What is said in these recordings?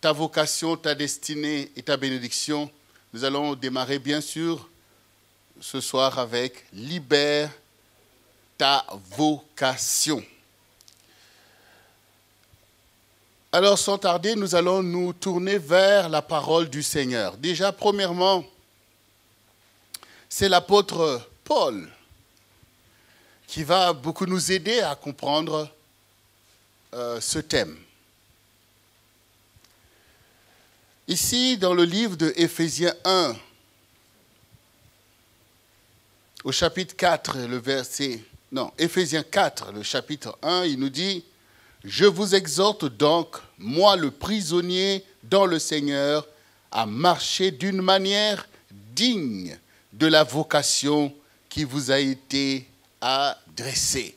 ta vocation, ta destinée et ta bénédiction, nous allons démarrer bien sûr ce soir avec « Libère ta vocation ». Alors, sans tarder, nous allons nous tourner vers la parole du Seigneur. Déjà, premièrement, c'est l'apôtre Paul qui va beaucoup nous aider à comprendre ce thème. Ici, dans le livre de Éphésiens 1, au chapitre 4, Éphésiens 4, le chapitre 1, il nous dit « Je vous exhorte donc, moi le prisonnier dans le Seigneur, à marcher d'une manière digne de la vocation qui vous a été adressée. »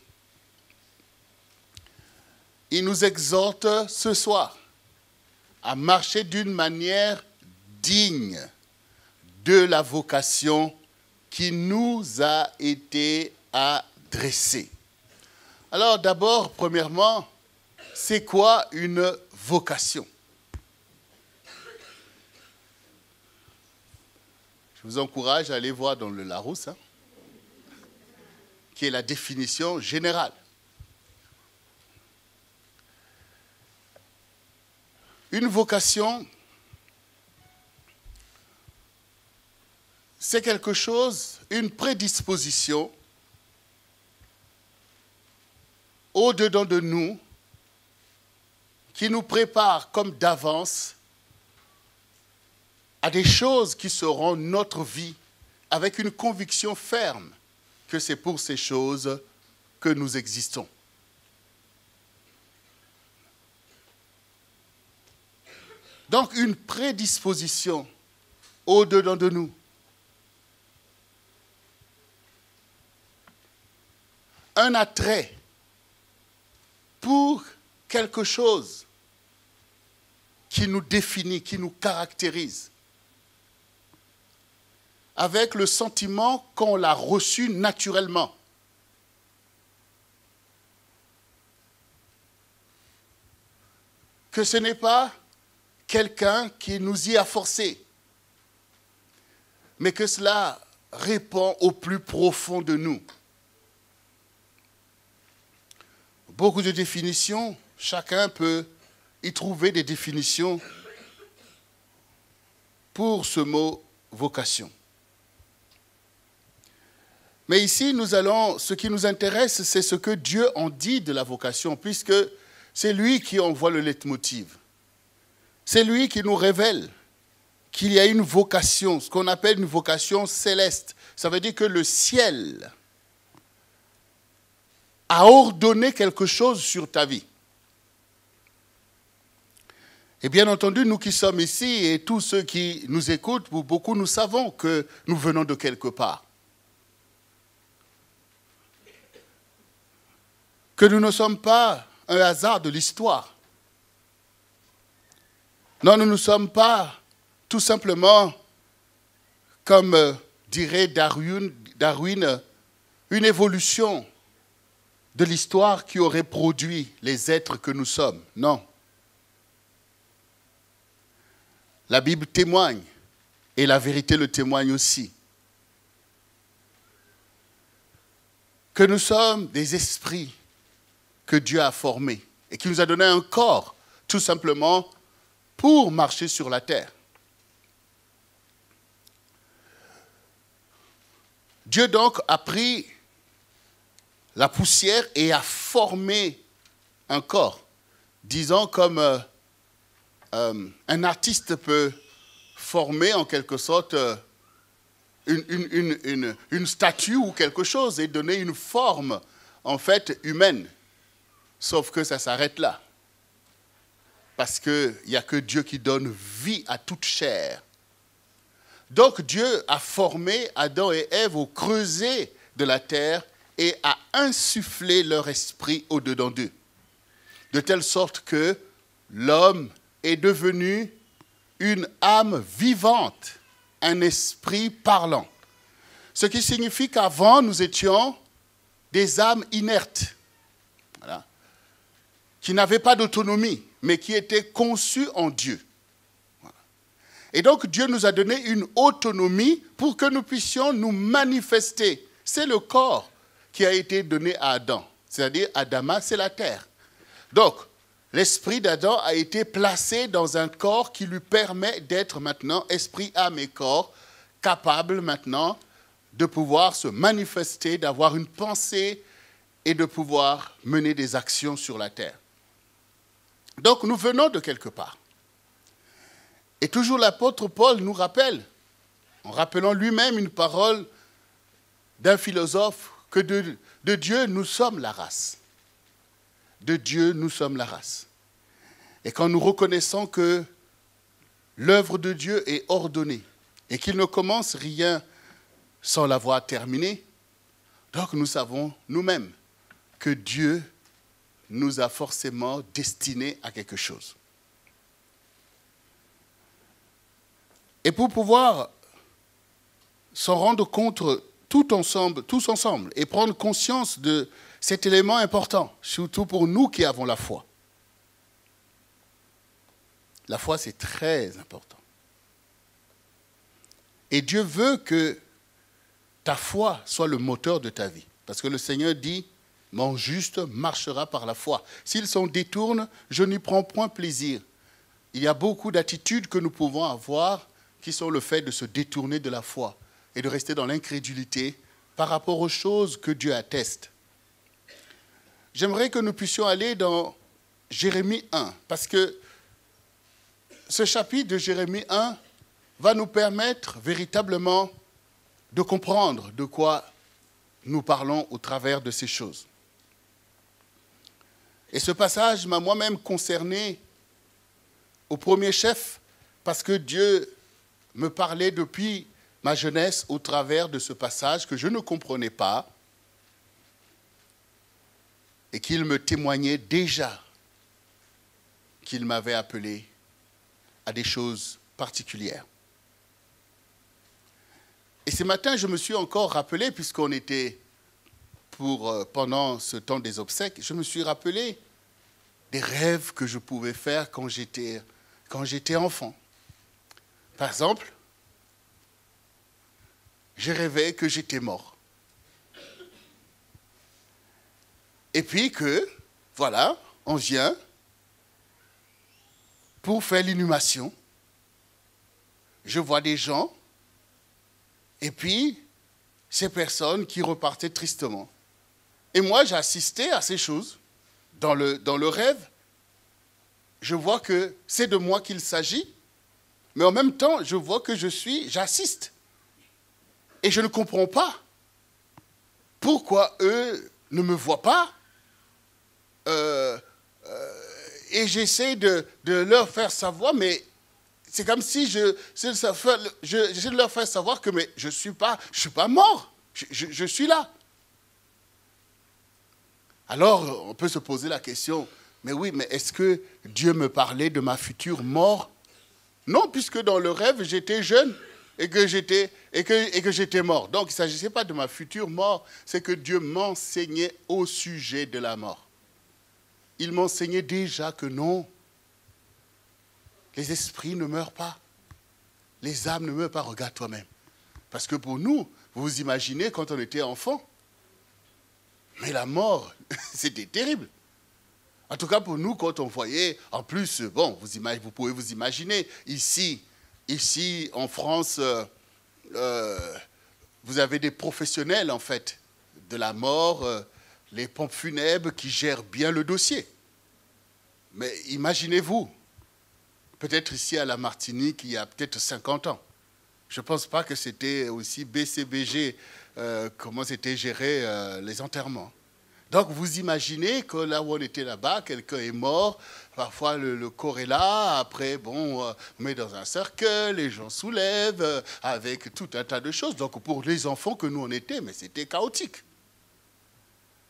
Il nous exhorte ce soir à marcher d'une manière digne de la vocation qui nous a été adressée. Alors d'abord, premièrement, c'est quoi une vocation? Je vous encourage à aller voir dans le Larousse, qui est la définition générale. Une vocation, c'est quelque chose, une prédisposition au-dedans de nous qui nous prépare comme d'avance à des choses qui seront notre vie avec une conviction ferme que c'est pour ces choses que nous existons. Donc une prédisposition au-dedans de nous. Un attrait pour quelque chose qui nous définit, qui nous caractérise, avec le sentiment qu'on l'a reçu naturellement. Que ce n'est pas quelqu'un qui nous y a forcé, mais que cela répond au plus profond de nous. Beaucoup de définitions, chacun peut y trouver des définitions pour ce mot vocation. Mais ici, ce qui nous intéresse, c'est ce que Dieu en dit de la vocation, puisque c'est lui qui envoie le leitmotiv. C'est lui qui nous révèle qu'il y a une vocation, ce qu'on appelle une vocation céleste. Ça veut dire que le ciel a ordonné quelque chose sur ta vie. Et bien entendu, nous qui sommes ici et tous ceux qui nous écoutent, pour beaucoup, nous savons que nous venons de quelque part. Que nous ne sommes pas un hasard de l'histoire. Non, nous ne sommes pas tout simplement, comme dirait Darwin, une évolution de l'histoire qui aurait produit les êtres que nous sommes. Non. La Bible témoigne, et la vérité le témoigne aussi, que nous sommes des esprits que Dieu a formés et qui nous a donné un corps, tout simplement, pour marcher sur la terre. Dieu donc a pris la poussière et a formé un corps. Disons comme un artiste peut former en quelque sorte une statue ou quelque chose et donner une forme en fait humaine. Sauf que ça s'arrête là. Parce qu'il n'y a que Dieu qui donne vie à toute chair. Donc Dieu a formé Adam et Ève au creuset de la terre et a insufflé leur esprit au-dedans d'eux. De telle sorte que l'homme est devenu une âme vivante, un esprit parlant. Ce qui signifie qu'avant, nous étions des âmes inertes, voilà, qui n'avaient pas d'autonomie, mais qui étaient conçues en Dieu. Et donc Dieu nous a donné une autonomie pour que nous puissions nous manifester. C'est le corps qui a été donné à Adam, c'est-à-dire Adama, c'est la terre. Donc, l'esprit d'Adam a été placé dans un corps qui lui permet d'être maintenant, esprit, âme et corps, capable maintenant de pouvoir se manifester, d'avoir une pensée et de pouvoir mener des actions sur la terre. Donc, nous venons de quelque part. Et toujours l'apôtre Paul nous rappelle, en rappelant lui-même une parole d'un philosophe, que de Dieu, nous sommes la race. De Dieu, nous sommes la race. Et quand nous reconnaissons que l'œuvre de Dieu est ordonnée et qu'il ne commence rien sans l'avoir terminée, donc nous savons nous-mêmes que Dieu nous a forcément destinés à quelque chose. Et pour pouvoir s'en rendre compte tous ensemble, et prendre conscience de cet élément important, surtout pour nous qui avons la foi. La foi, c'est très important. Et Dieu veut que ta foi soit le moteur de ta vie. Parce que le Seigneur dit, mon juste marchera par la foi. S'il s'en détourne, je n'y prends point plaisir. Il y a beaucoup d'attitudes que nous pouvons avoir qui sont le fait de se détourner de la foi et de rester dans l'incrédulité par rapport aux choses que Dieu atteste. J'aimerais que nous puissions aller dans Jérémie 1, parce que ce chapitre de Jérémie 1 va nous permettre véritablement de comprendre de quoi nous parlons au travers de ces choses. Et ce passage m'a moi-même concerné au premier chef, parce que Dieu me parlait depuis ma jeunesse au travers de ce passage que je ne comprenais pas et qu'il me témoignait déjà qu'il m'avait appelé à des choses particulières. Et ce matin, je me suis encore rappelé, puisqu'on était pendant ce temps des obsèques, je me suis rappelé des rêves que je pouvais faire quand j'étais enfant. Par exemple, je rêvais que j'étais mort. Et puis que, voilà, on vient pour faire l'inhumation. Je vois des gens, et puis ces personnes qui repartaient tristement. Et moi, j'ai assisté à ces choses. Dans le rêve, je vois que c'est de moi qu'il s'agit, mais en même temps, je vois que j'assiste. Et je ne comprends pas pourquoi eux ne me voient pas. Et j'essaie de leur faire savoir, mais c'est comme si j'essaie de leur faire savoir que mais je suis pas mort, je suis là. Alors, on peut se poser la question, mais oui, mais est-ce que Dieu me parlait de ma future mort? Non, puisque dans le rêve, j'étais jeune et que j'étais mort. Donc, il ne s'agissait pas de ma future mort, c'est que Dieu m'enseignait au sujet de la mort. Il m'enseignait déjà que non, les esprits ne meurent pas, les âmes ne meurent pas, regarde toi-même. Parce que pour nous, vous vous imaginez quand on était enfant, mais la mort, c'était terrible. En tout cas pour nous, quand on voyait, en plus, bon, vous pouvez vous imaginer, ici en France, vous avez des professionnels en fait de la mort, les pompes funèbres qui gèrent bien le dossier. Mais imaginez-vous, peut-être ici à la Martinique, il y a peut-être 50 ans. Je ne pense pas que c'était aussi BCBG, comment c'était géré les enterrements. Donc vous imaginez que là où on était là-bas, quelqu'un est mort, parfois le corps est là, après bon, on met dans un cercueil, les gens soulèvent, avec tout un tas de choses. Donc pour les enfants que nous on était, mais c'était chaotique.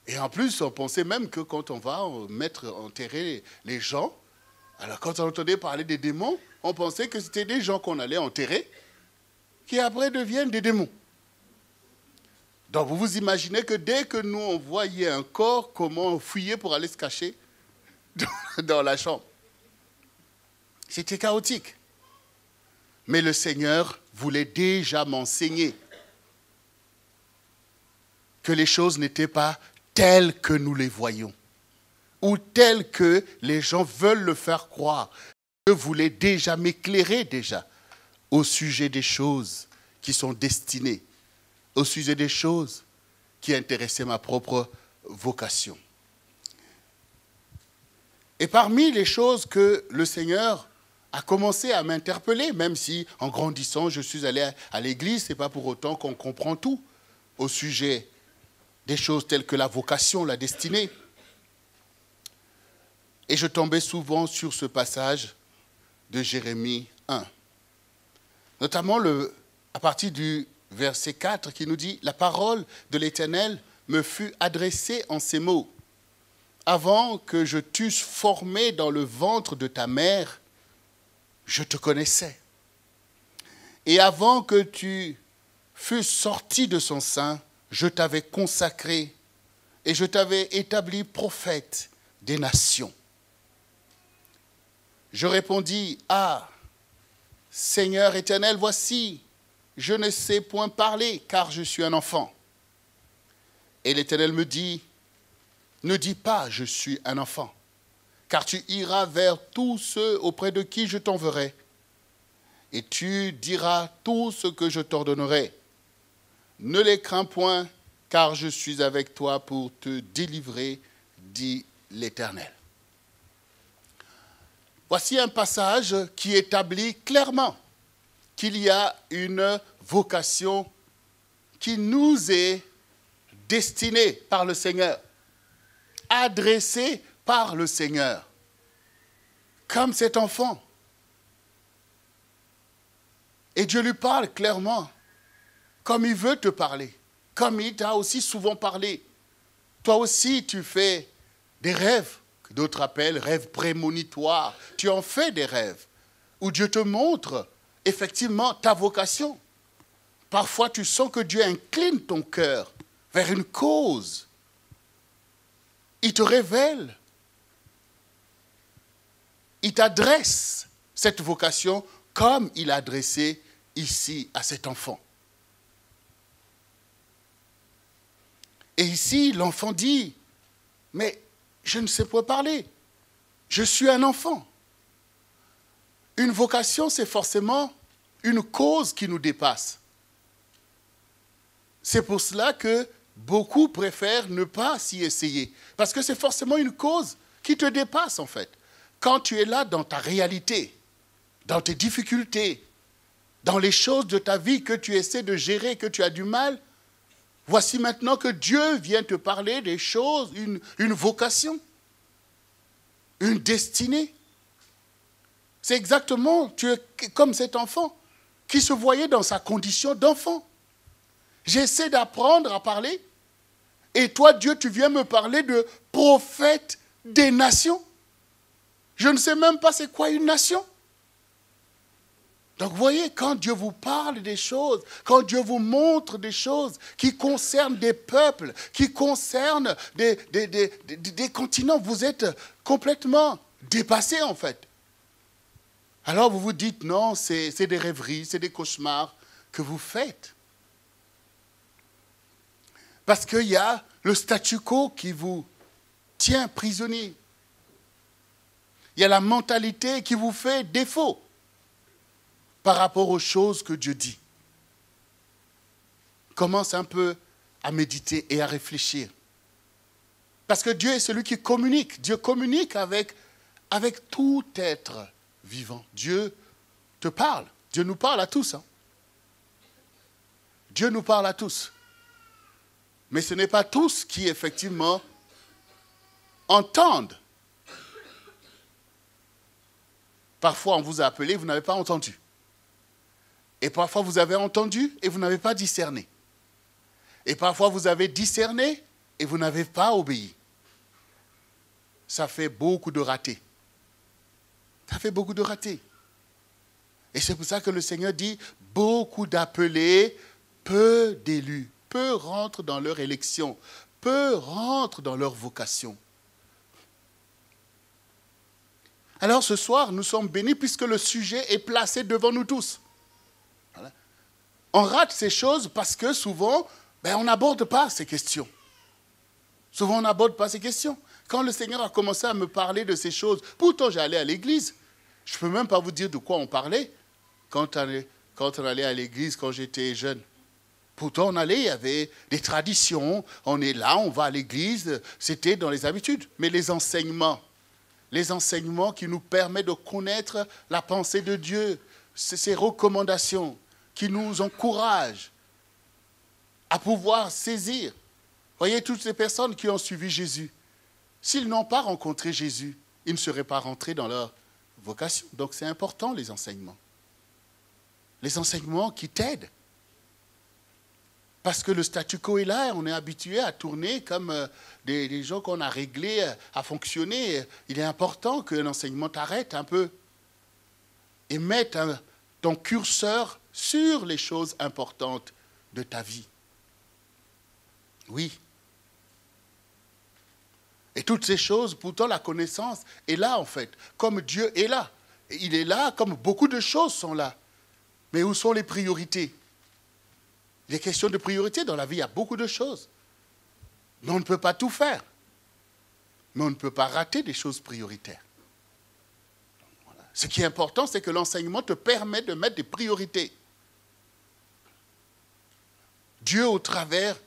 Et en plus, on pensait même que quand on va enterrer les gens, alors quand on entendait parler des démons, on pensait que c'était des gens qu'on allait enterrer, qui après deviennent des démons. Donc vous vous imaginez que dès que nous on voyait un corps, comment on fouillait pour aller se cacher dans la chambre. C'était chaotique. Mais le Seigneur voulait déjà m'enseigner que les choses n'étaient pas telles que nous les voyons, ou telles que les gens veulent le faire croire. Dieu voulait déjà m'éclairer déjà au sujet des choses qui sont destinées, au sujet des choses qui intéressaient ma propre vocation. Et parmi les choses que le Seigneur a commencé à m'interpeller, même si en grandissant je suis allé à l'église, ce n'est pas pour autant qu'on comprend tout au sujet des choses telles que la vocation, la destinée. Et je tombais souvent sur ce passage de Jérémie 1. Notamment à partir du verset 4 qui nous dit « La parole de l'Éternel me fut adressée en ces mots. Avant que je t'eusse formé dans le ventre de ta mère, je te connaissais. Et avant que tu fusses sorti de son sein, je t'avais consacré et je t'avais établi prophète des nations. » Je répondis, « Ah, Seigneur éternel, voici, je ne sais point parler, car je suis un enfant. » Et l'Éternel me dit, « Ne dis pas, je suis un enfant, car tu iras vers tous ceux auprès de qui je t'enverrai, et tu diras tout ce que je t'ordonnerai. Ne les crains point, car je suis avec toi pour te délivrer, dit l'Éternel. » Voici un passage qui établit clairement qu'il y a une vocation qui nous est destinée par le Seigneur, adressée par le Seigneur, comme cet enfant. Et Dieu lui parle clairement, comme il veut te parler, comme il t'a aussi souvent parlé. Toi aussi, tu fais des rêves, que d'autres appellent rêves prémonitoires. Tu en fais des rêves, où Dieu te montre effectivement ta vocation. Parfois, tu sens que Dieu incline ton cœur vers une cause. Il te révèle. Il t'adresse cette vocation comme il a adressé ici à cet enfant. Et ici, l'enfant dit, « Mais je ne sais pas parler. Je suis un enfant. » Une vocation, c'est forcément une cause qui nous dépasse. C'est pour cela que beaucoup préfèrent ne pas s'y essayer. Parce que c'est forcément une cause qui te dépasse, en fait. Quand tu es là dans ta réalité, dans tes difficultés, dans les choses de ta vie que tu essaies de gérer, que tu as du mal, voici maintenant que Dieu vient te parler des choses, une vocation, une destinée. C'est exactement, tu es comme cet enfant qui se voyait dans sa condition d'enfant. J'essaie d'apprendre à parler et toi, Dieu, tu viens me parler de prophète des nations. Je ne sais même pas c'est quoi une nation. Donc, vous voyez, quand Dieu vous parle des choses, quand Dieu vous montre des choses qui concernent des peuples, qui concernent des continents, vous êtes complètement dépassé, en fait. Alors, vous vous dites, non, c'est des rêveries, c'est des cauchemars que vous faites. Parce qu'il y a le statu quo qui vous tient prisonnier. Il y a la mentalité qui vous fait défaut par rapport aux choses que Dieu dit. Commence un peu à méditer et à réfléchir. Parce que Dieu est celui qui communique. Dieu communique avec tout être vivant. Dieu te parle. Dieu nous parle à tous. Hein. Dieu nous parle à tous. Mais ce n'est pas tous qui, effectivement, entendent. Parfois, on vous a appelé, vous n'avez pas entendu. Et parfois, vous avez entendu et vous n'avez pas discerné. Et parfois, vous avez discerné et vous n'avez pas obéi. Ça fait beaucoup de ratés. Ça fait beaucoup de ratés. Et c'est pour ça que le Seigneur dit, beaucoup d'appelés, peu d'élus. Peu rentrent dans leur élection. Peu rentrent dans leur vocation. Alors ce soir, nous sommes bénis puisque le sujet est placé devant nous tous. On rate ces choses parce que souvent, on n'aborde pas ces questions. Souvent, on n'aborde pas ces questions. Quand le Seigneur a commencé à me parler de ces choses, pourtant j'allais à l'église. Je ne peux même pas vous dire de quoi on parlait quand on allait à l'église, quand j'étais jeune. Pourtant, on allait, il y avait des traditions, on est là, on va à l'église, c'était dans les habitudes. Mais les enseignements qui nous permettent de connaître la pensée de Dieu, ces recommandations qui nous encouragent à pouvoir saisir. Voyez, toutes ces personnes qui ont suivi Jésus, s'ils n'ont pas rencontré Jésus, ils ne seraient pas rentrés dans leur vocation. Donc c'est important, les enseignements. Les enseignements qui t'aident. Parce que le statu quo est là, on est habitué à tourner comme des gens qu'on a réglés à fonctionner. Il est important qu'un enseignement t'arrête un peu et mette ton curseur sur les choses importantes de ta vie. Oui. Et toutes ces choses, pourtant la connaissance est là en fait, comme Dieu est là. Il est là comme beaucoup de choses sont là. Mais où sont les priorités ? Les questions de priorité dans la vie, il y a beaucoup de choses. Mais on ne peut pas tout faire. Mais on ne peut pas rater des choses prioritaires. Voilà. Ce qui est important, c'est que l'enseignement te permet de mettre des priorités. Dieu, au travers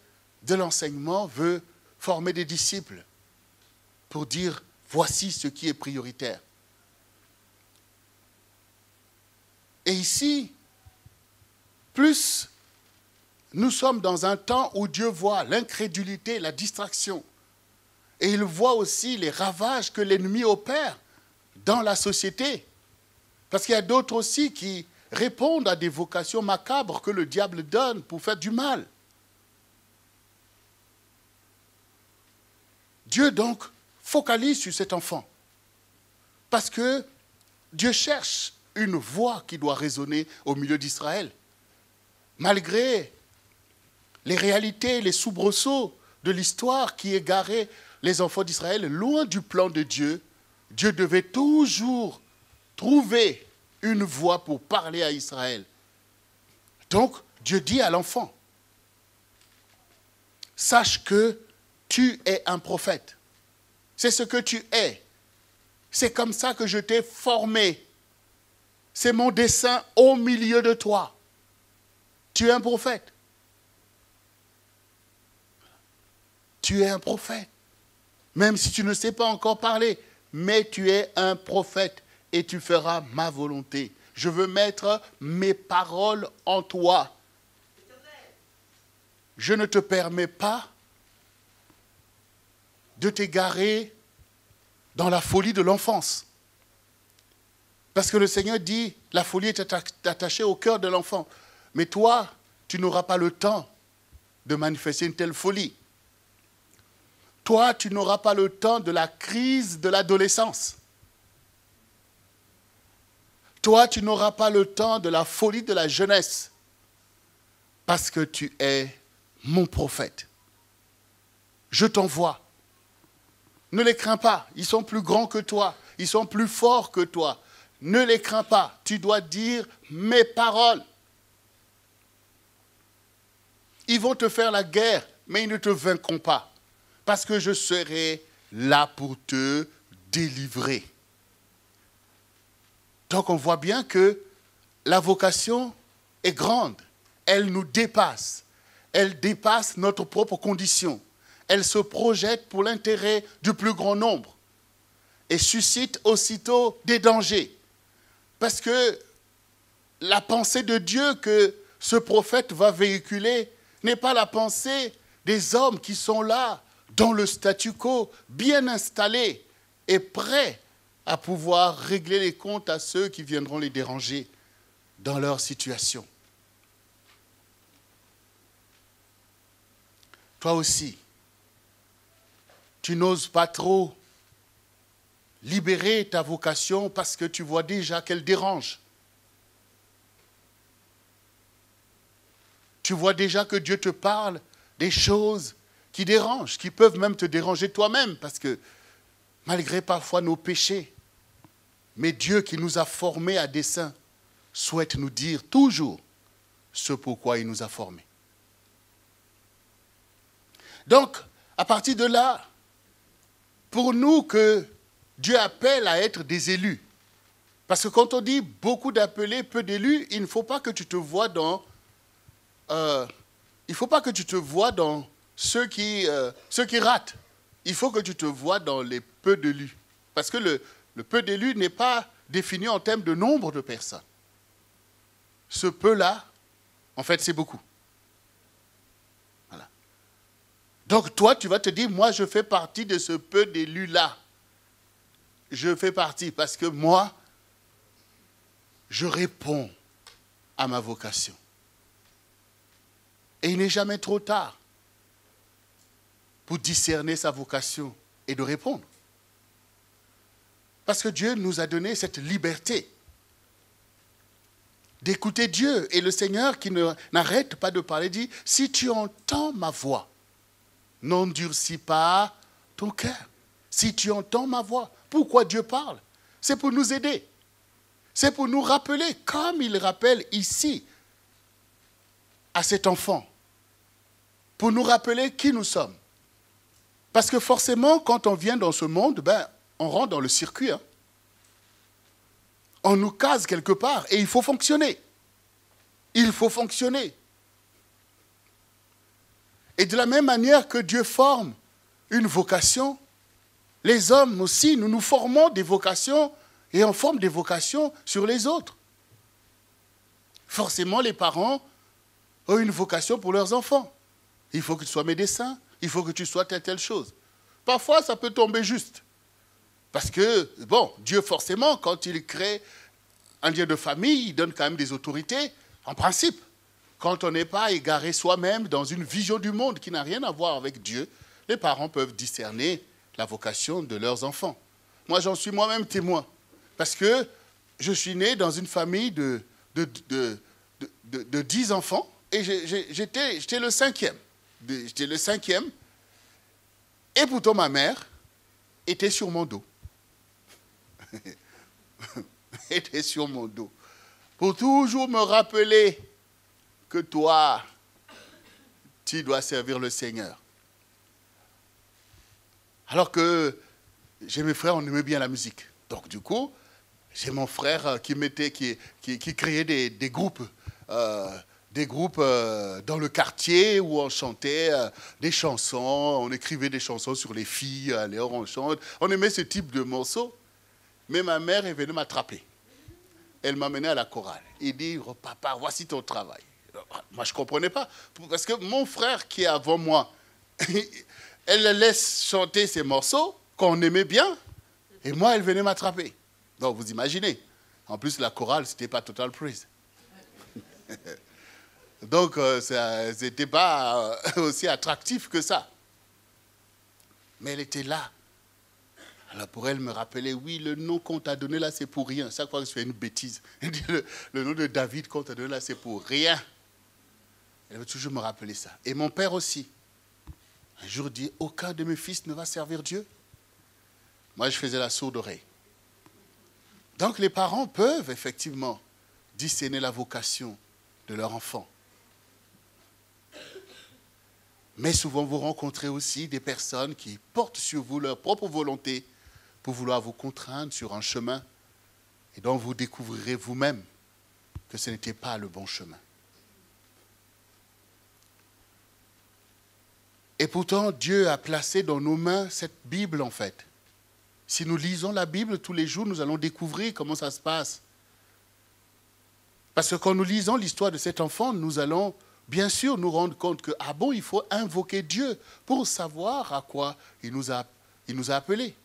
de l'enseignement, veut former des disciples pour dire, voici ce qui est prioritaire. Et ici, plus nous sommes dans un temps où Dieu voit l'incrédulité, la distraction. Et il voit aussi les ravages que l'ennemi opère dans la société. Parce qu'il y a d'autres aussi qui répondent à des vocations macabres que le diable donne pour faire du mal. Dieu donc focalise sur cet enfant. Parce que Dieu cherche une voix qui doit résonner au milieu d'Israël. Malgré les réalités, les soubresauts de l'histoire qui égaraient les enfants d'Israël, loin du plan de Dieu, Dieu devait toujours trouver une voie pour parler à Israël. Donc, Dieu dit à l'enfant, sache que tu es un prophète. C'est ce que tu es. C'est comme ça que je t'ai formé. C'est mon dessein au milieu de toi. Tu es un prophète. Tu es un prophète. Même si tu ne sais pas encore parler, mais tu es un prophète et tu feras ma volonté. Je veux mettre mes paroles en toi. Je ne te permets pas de t'égarer dans la folie de l'enfance. Parce que le Seigneur dit, la folie est attachée au cœur de l'enfant. Mais toi, tu n'auras pas le temps de manifester une telle folie. Toi, tu n'auras pas le temps de la crise de l'adolescence. Toi, tu n'auras pas le temps de la folie de la jeunesse. Parce que tu es mon prophète. Je t'envoie. Ne les crains pas. Ils sont plus grands que toi. Ils sont plus forts que toi. Ne les crains pas. Tu dois dire mes paroles. Ils vont te faire la guerre, mais ils ne te vaincront pas. Parce que je serai là pour te délivrer. Donc on voit bien que la vocation est grande. Elle nous dépasse. Elle dépasse notre propre condition. Elle se projette pour l'intérêt du plus grand nombre. Et suscite aussitôt des dangers. Parce que la pensée de Dieu que ce prophète va véhiculer n'est pas la pensée des hommes qui sont là, dans le statu quo, bien installés et prêts à pouvoir régler les comptes à ceux qui viendront les déranger dans leur situation. Toi aussi, tu n'oses pas trop libérer ta vocation parce que tu vois déjà qu'elle dérange. Tu vois déjà que Dieu te parle des choses qui dérangent, qui peuvent même te déranger toi-même, parce que malgré parfois nos péchés, mais Dieu qui nous a formés à dessein souhaite nous dire toujours ce pourquoi il nous a formés. Donc, à partir de là, pour nous que Dieu appelle à être des élus, parce que quand on dit beaucoup d'appelés, peu d'élus, il ne faut pas que tu te vois dans, ceux qui ratent. Il faut que tu te vois dans les peu d'élus. Parce que le peu d'élus n'est pas défini en termes de nombre de personnes. Ce peu-là, en fait, c'est beaucoup. Voilà. Donc toi, tu vas te dire, moi, je fais partie de ce peu d'élus-là. Je fais partie parce que moi, je réponds à ma vocation. Et il n'est jamais trop tard pour discerner sa vocation et de répondre. Parce que Dieu nous a donné cette liberté d'écouter Dieu. Et le Seigneur qui n'arrête pas de parler dit, si tu entends ma voix, n'endurcis pas ton cœur. Si tu entends ma voix, pourquoi Dieu parle? C'est pour nous aider. C'est pour nous rappeler, comme il rappelle ici à cet enfant, pour nous rappeler qui nous sommes. Parce que forcément, quand on vient dans ce monde, on rentre dans le circuit. Hein. On nous case quelque part et il faut fonctionner. Il faut fonctionner. Et de la même manière que Dieu forme une vocation, les hommes aussi, nous nous formons des vocations et on forme des vocations sur les autres. Forcément, les parents ont une vocation pour leurs enfants. Il faut que tu sois médecin, il faut que tu sois telle chose. Parfois, ça peut tomber juste. Parce que, Dieu forcément, quand il crée un lien de famille, il donne quand même des autorités, en principe. Quand on n'est pas égaré soi-même dans une vision du monde qui n'a rien à voir avec Dieu, les parents peuvent discerner la vocation de leurs enfants. Moi, j'en suis moi-même témoin. Parce que je suis né dans une famille de 10 enfants et j'étais le 5e. J'étais le 5e. Et pourtant, ma mère était sur mon dos. Était sur mon dos. Pour toujours me rappeler que toi, tu dois servir le Seigneur. Alors que j'ai mes frères, on aimait bien la musique. Donc du coup, j'ai mon frère qui créait des groupes. Des groupes dans le quartier où on chantait des chansons, on écrivait des chansons sur les filles, allez, on chante. On aimait ce type de morceaux. Mais ma mère est venue m'attraper. Elle m'a mené à la chorale. Il dit, oh, papa, voici ton travail. Moi, je ne comprenais pas. Parce que mon frère qui est avant moi, elle le laisse chanter ces morceaux qu'on aimait bien. Et moi, elle venait m'attraper. Donc, vous imaginez. En plus, la chorale, ce n'était pas Total Praise. Donc, ce n'était pas aussi attractif que ça. Mais elle était là. Alors, pour elle, me rappeler, oui, le nom qu'on t'a donné là, c'est pour rien. Chaque fois que je fais une bêtise, elle dit, le nom de David qu'on t'a donné là, c'est pour rien. Elle veut toujours me rappeler ça. Et mon père aussi. Un jour, dit, aucun de mes fils ne va servir Dieu. Moi, je faisais la sourde oreille. Donc, les parents peuvent effectivement discerner la vocation de leur enfant. Mais souvent, vous rencontrez aussi des personnes qui portent sur vous leur propre volonté pour vouloir vous contraindre sur un chemin et dont vous découvrirez vous-même que ce n'était pas le bon chemin. Et pourtant, Dieu a placé dans nos mains cette Bible, en fait. Si nous lisons la Bible tous les jours, nous allons découvrir comment ça se passe. Parce que quand nous lisons l'histoire de cet enfant, nous allons bien sûr nous rendre compte que, il faut invoquer Dieu pour savoir à quoi il nous a appelés.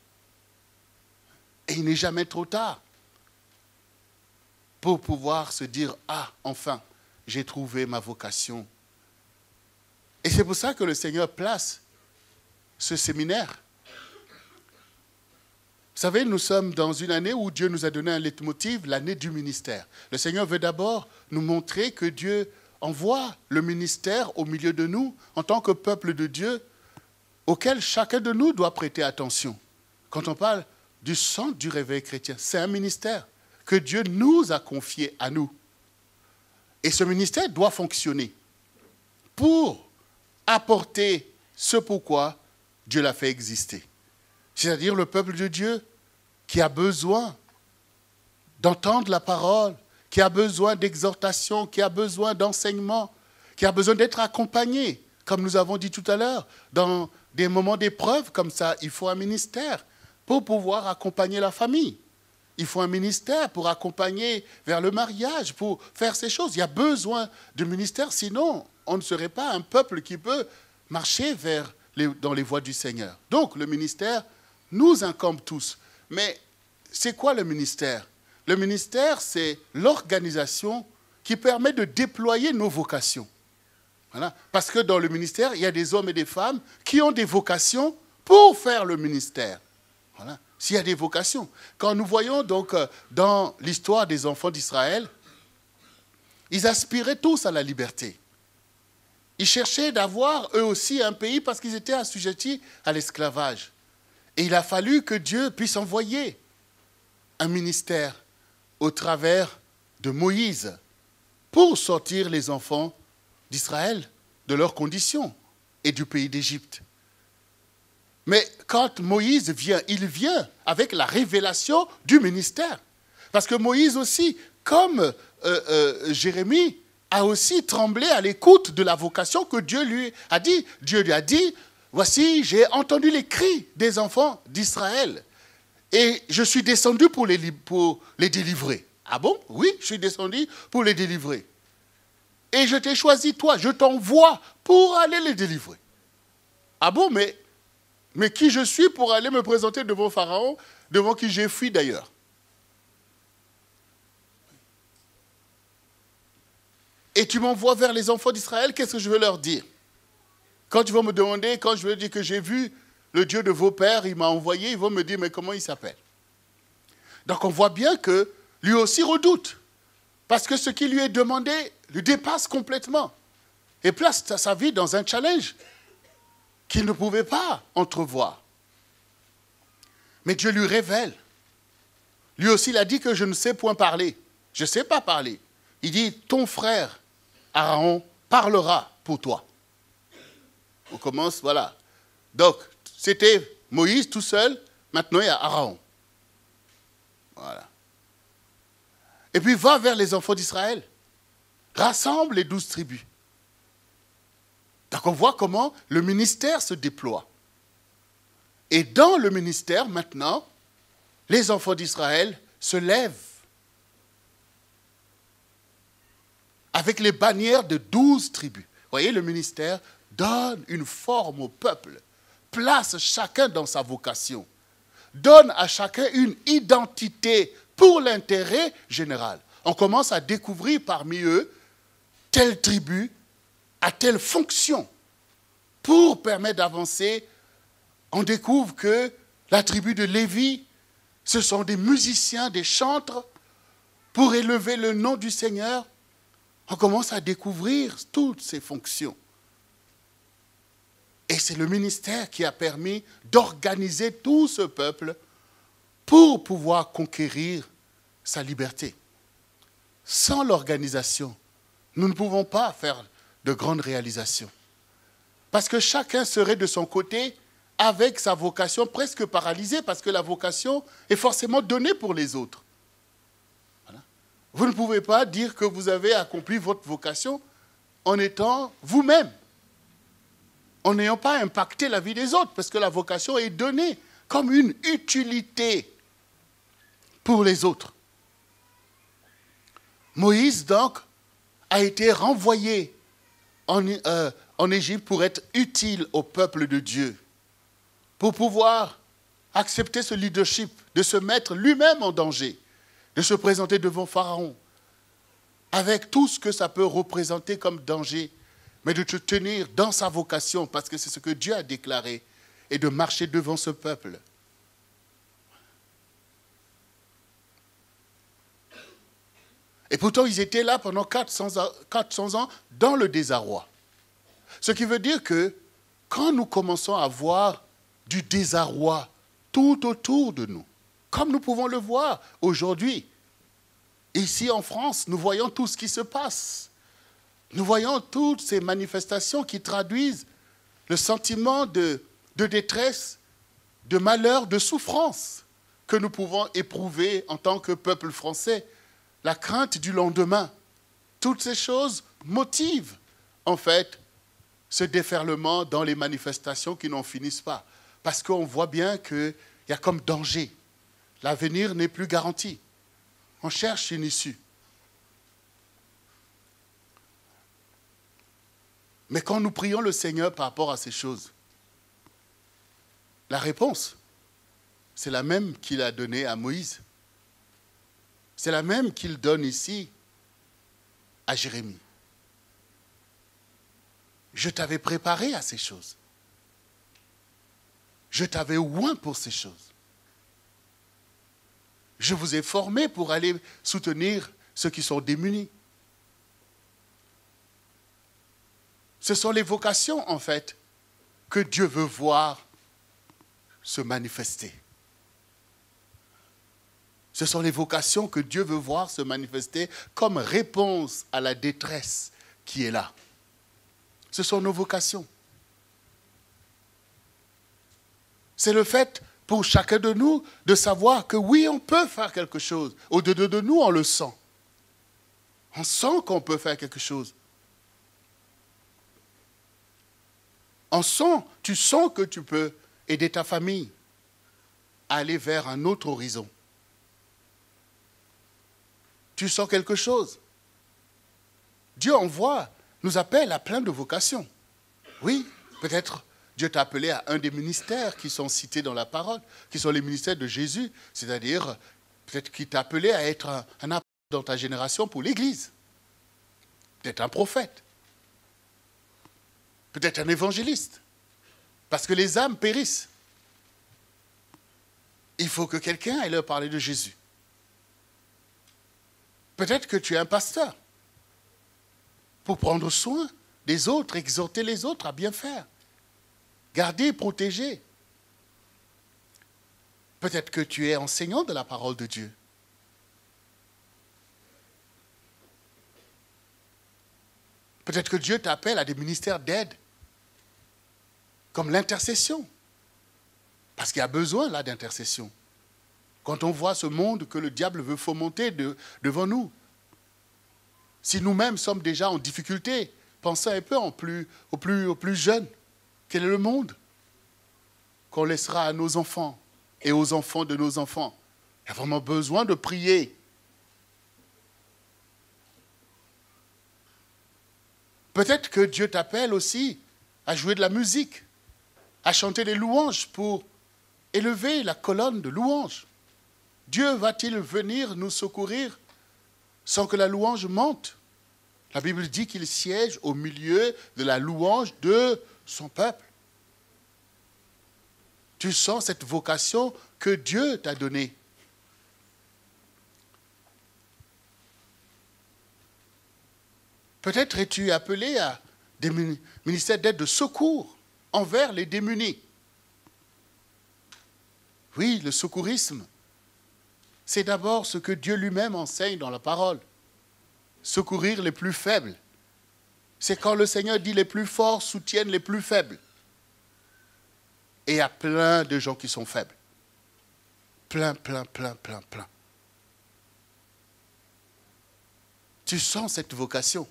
Et il n'est jamais trop tard pour pouvoir se dire, enfin, j'ai trouvé ma vocation. Et c'est pour ça que le Seigneur place ce séminaire. Vous savez, nous sommes dans une année où Dieu nous a donné un leitmotiv, l'année du ministère. Le Seigneur veut d'abord nous montrer que Dieu envoie le ministère au milieu de nous en tant que peuple de Dieu auquel chacun de nous doit prêter attention. Quand on parle du centre du réveil chrétien, c'est un ministère que Dieu nous a confié à nous. Et ce ministère doit fonctionner pour apporter ce pourquoi Dieu l'a fait exister. C'est-à-dire le peuple de Dieu qui a besoin d'entendre la parole, qui a besoin d'exhortation, qui a besoin d'enseignement, qui a besoin d'être accompagné. Comme nous avons dit tout à l'heure, dans des moments d'épreuve comme ça, il faut un ministère pour pouvoir accompagner la famille. Il faut un ministère pour accompagner vers le mariage, pour faire ces choses. Il y a besoin de ministère, sinon on ne serait pas un peuple qui peut marcher dans les voies du Seigneur. Donc le ministère nous incombe tous. Mais c'est quoi le ministère? Le ministère, c'est l'organisation qui permet de déployer nos vocations. Voilà. Parce que dans le ministère, il y a des hommes et des femmes qui ont des vocations pour faire le ministère. Voilà. S'il y a des vocations. Quand nous voyons donc dans l'histoire des enfants d'Israël, ils aspiraient tous à la liberté. Ils cherchaient d'avoir eux aussi un pays parce qu'ils étaient assujettis à l'esclavage. Et il a fallu que Dieu puisse envoyer un ministère au travers de Moïse pour sortir les enfants d'Israël de leurs conditions et du pays d'Égypte. Mais quand Moïse vient, il vient avec la révélation du ministère. Parce que Moïse aussi, comme Jérémie, a aussi tremblé à l'écoute de la vocation que Dieu lui a dit. Dieu lui a dit, voici, j'ai entendu les cris des enfants d'Israël et je suis descendu pour les délivrer. Ah bon? Oui, je suis descendu pour les délivrer. Et je t'ai choisi, toi, je t'envoie pour aller les délivrer. Ah bon, mais qui je suis pour aller me présenter devant Pharaon, devant qui j'ai fui d'ailleurs? Et tu m'envoies vers les enfants d'Israël, qu'est-ce que je veux leur dire? Quand ils vont me demander, quand je vais dire que j'ai vu le Dieu de vos pères, il m'a envoyé, ils vont me dire, mais comment il s'appelle? Donc on voit bien que lui aussi redoute. Parce que ce qui lui est demandé le dépasse complètement. Et place sa vie dans un challenge qu'il ne pouvait pas entrevoir. Mais Dieu lui révèle. Lui aussi, il a dit que je ne sais point parler. Je ne sais pas parler. Il dit, ton frère Aaron parlera pour toi. On commence, voilà. Donc, c'était Moïse tout seul, maintenant il y a Aaron. Voilà. Et puis va vers les enfants d'Israël. Rassemble les 12 tribus. Donc on voit comment le ministère se déploie. Et dans le ministère, maintenant, les enfants d'Israël se lèvent avec les bannières de 12 tribus. Vous voyez, le ministère donne une forme au peuple, place chacun dans sa vocation, donne à chacun une identité pour l'intérêt général. On commence à découvrir parmi eux telle tribu a telle fonction. Pour permettre d'avancer, on découvre que la tribu de Lévi, ce sont des musiciens, des chantres, pour élever le nom du Seigneur. On commence à découvrir toutes ces fonctions. Et c'est le ministère qui a permis d'organiser tout ce peuple pour pouvoir conquérir sa liberté. Sans l'organisation, nous ne pouvons pas faire de grandes réalisations. Parce que chacun serait de son côté avec sa vocation presque paralysée, parce que la vocation est forcément donnée pour les autres. Voilà. Vous ne pouvez pas dire que vous avez accompli votre vocation en étant vous-même, en n'ayant pas impacté la vie des autres, parce que la vocation est donnée comme une utilité pour les autres. Moïse, donc, a été renvoyé en Égypte pour être utile au peuple de Dieu, pour pouvoir accepter ce leadership, de se mettre lui-même en danger, de se présenter devant Pharaon, avec tout ce que ça peut représenter comme danger, mais de te tenir dans sa vocation, parce que c'est ce que Dieu a déclaré, et de marcher devant ce peuple. Et pourtant, ils étaient là pendant 400 ans dans le désarroi. Ce qui veut dire que quand nous commençons à voir du désarroi tout autour de nous, comme nous pouvons le voir aujourd'hui, ici en France, nous voyons tout ce qui se passe. Nous voyons toutes ces manifestations qui traduisent le sentiment de détresse, de malheur, de souffrance que nous pouvons éprouver en tant que peuple français, la crainte du lendemain. Toutes ces choses motivent, en fait, ce déferlement dans les manifestations qui n'en finissent pas. Parce qu'on voit bien qu'il y a comme danger. L'avenir n'est plus garanti. On cherche une issue. Mais quand nous prions le Seigneur par rapport à ces choses, la réponse, c'est la même qu'il a donnée à Moïse. C'est la même qu'il donne ici à Jérémie. Je t'avais préparé à ces choses. Je t'avais oint pour ces choses. Je vous ai formé pour aller soutenir ceux qui sont démunis. Ce sont les vocations, en fait, que Dieu veut voir se manifester. Ce sont les vocations que Dieu veut voir se manifester comme réponse à la détresse qui est là. Ce sont nos vocations. C'est le fait pour chacun de nous de savoir que oui, on peut faire quelque chose. Au-dedans de nous, on le sent. On sent qu'on peut faire quelque chose. Tu sens que tu peux aider ta famille à aller vers un autre horizon. Tu sens quelque chose. Dieu nous appelle à plein de vocations. Oui, peut-être Dieu t'a appelé à un des ministères qui sont cités dans la parole, qui sont les ministères de Jésus, c'est-à-dire peut-être qu'il t'a appelé à être un apôtre dans ta génération pour l'Église, peut-être un prophète, peut-être un évangéliste, parce que les âmes périssent. Il faut que quelqu'un aille leur parler de Jésus. Peut-être que tu es un pasteur pour prendre soin des autres, exhorter les autres à bien faire, garder, protéger. Peut-être que tu es enseignant de la parole de Dieu. Peut-être que Dieu t'appelle à des ministères d'aide, comme l'intercession, parce qu'il y a besoin là d'intercession. Quand on voit ce monde que le diable veut fomenter devant nous, si nous-mêmes sommes déjà en difficulté, pensez un peu aux plus jeunes. Quel est le monde qu'on laissera à nos enfants et aux enfants de nos enfants? Il y a vraiment besoin de prier. Peut-être que Dieu t'appelle aussi à jouer de la musique, à chanter des louanges pour élever la colonne de louanges. Dieu va-t-il venir nous secourir sans que la louange monte? La Bible dit qu'il siège au milieu de la louange de son peuple. Tu sens cette vocation que Dieu t'a donnée. Peut-être es-tu appelé à des ministères d'aide de secours envers les démunis. Oui, le secourisme, c'est d'abord ce que Dieu lui-même enseigne dans la parole. Secourir les plus faibles. C'est quand le Seigneur dit les plus forts soutiennent les plus faibles. Et il y a plein de gens qui sont faibles. Plein. Tu sens cette vocation.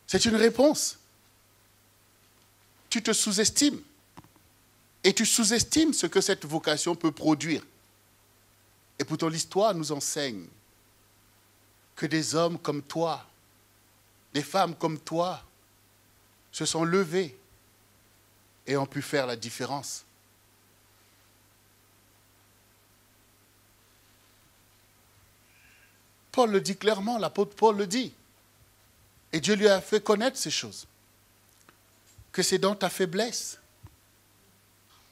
C'est une réponse. Tu te sous-estimes. Et tu sous-estimes ce que cette vocation peut produire. Et pourtant l'histoire nous enseigne que des hommes comme toi, des femmes comme toi, se sont levés et ont pu faire la différence. Paul le dit clairement, l'apôtre Paul le dit. Et Dieu lui a fait connaître ces choses. Que c'est dans ta faiblesse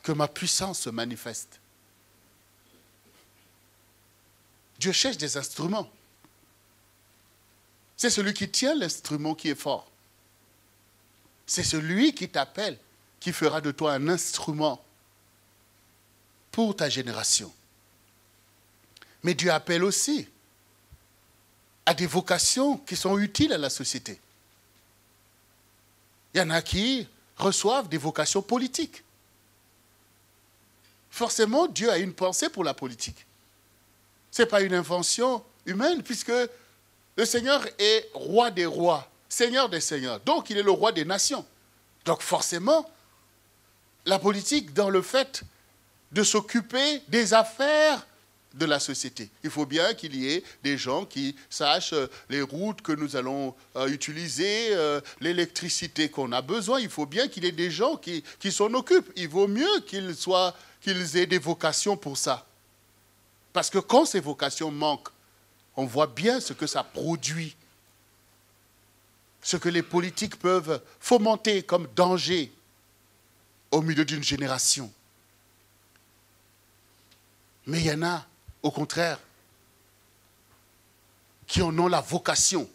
que ma puissance se manifeste. Dieu cherche des instruments. C'est celui qui tient l'instrument qui est fort. C'est celui qui t'appelle, qui fera de toi un instrument pour ta génération. Mais Dieu appelle aussi a des vocations qui sont utiles à la société. Il y en a qui reçoivent des vocations politiques. Forcément, Dieu a une pensée pour la politique. Ce n'est pas une invention humaine, puisque le Seigneur est roi des rois, Seigneur des seigneurs. Donc, il est le roi des nations. Donc, forcément, la politique, dans le fait de s'occuper des affaires de la société. Il faut bien qu'il y ait des gens qui sachent les routes que nous allons utiliser, l'électricité qu'on a besoin. Il faut bien qu'il y ait des gens qui s'en occupent. Il vaut mieux qu'ils aient des vocations pour ça. Parce que quand ces vocations manquent, on voit bien ce que ça produit. Ce que les politiques peuvent fomenter comme danger au milieu d'une génération. Mais il y en a, au contraire, qui en ont la vocation,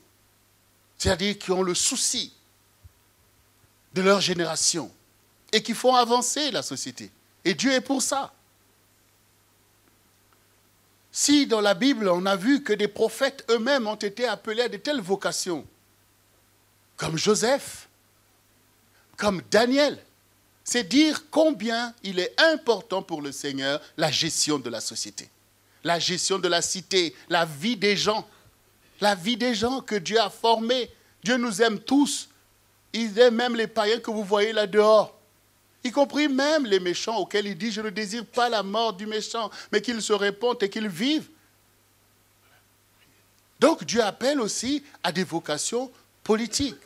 c'est-à-dire qui ont le souci de leur génération et qui font avancer la société. Et Dieu est pour ça. Si dans la Bible, on a vu que des prophètes eux-mêmes ont été appelés à de telles vocations, comme Joseph, comme Daniel, c'est dire combien il est important pour le Seigneur la gestion de la société, la gestion de la cité, la vie des gens que Dieu a formés. Dieu nous aime tous. Il aime même les païens que vous voyez là dehors, y compris même les méchants auxquels il dit « Je ne désire pas la mort du méchant, mais qu'il se répande et qu'il vive. » Donc Dieu appelle aussi à des vocations politiques,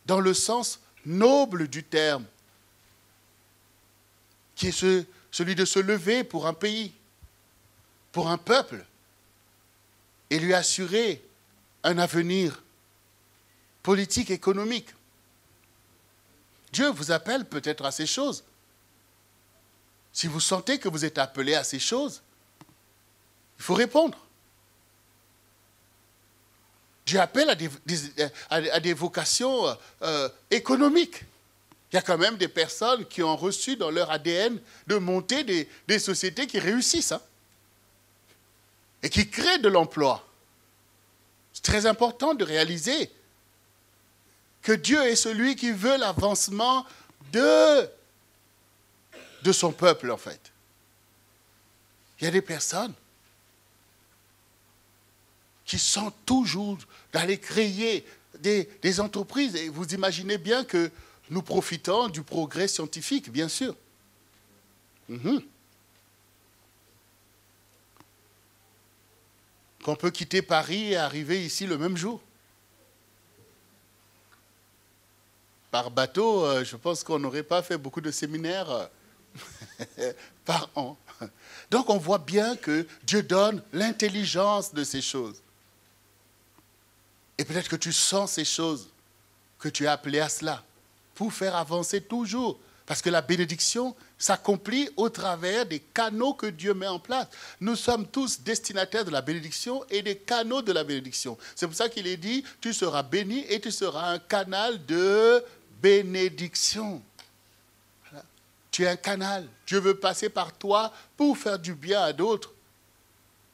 dans le sens noble du terme, qui est celui de se lever pour un pays, pour un peuple, et lui assurer un avenir politique, économique. Dieu vous appelle peut-être à ces choses. Si vous sentez que vous êtes appelé à ces choses, il faut répondre. Dieu appelle à des vocations économiques. Il y a quand même des personnes qui ont reçu dans leur ADN de monter des sociétés qui réussissent, hein, et qui créent de l'emploi. C'est très important de réaliser que Dieu est celui qui veut l'avancement de son peuple, en fait. Il y a des personnes qui sont toujours d'aller créer des entreprises. Et vous imaginez bien que nous profitons du progrès scientifique, bien sûr. Qu'on peut quitter Paris et arriver ici le même jour. Par bateau, je pense qu'on n'aurait pas fait beaucoup de séminaires par an. Donc on voit bien que Dieu donne l'intelligence de ces choses. Et peut-être que tu sens ces choses, que tu es appelé à cela, pour faire avancer toujours. Parce que la bénédiction s'accomplit au travers des canaux que Dieu met en place. Nous sommes tous destinataires de la bénédiction et des canaux de la bénédiction. C'est pour ça qu'il est dit, tu seras béni et tu seras un canal de bénédiction. Voilà. Tu es un canal. Dieu veut passer par toi pour faire du bien à d'autres.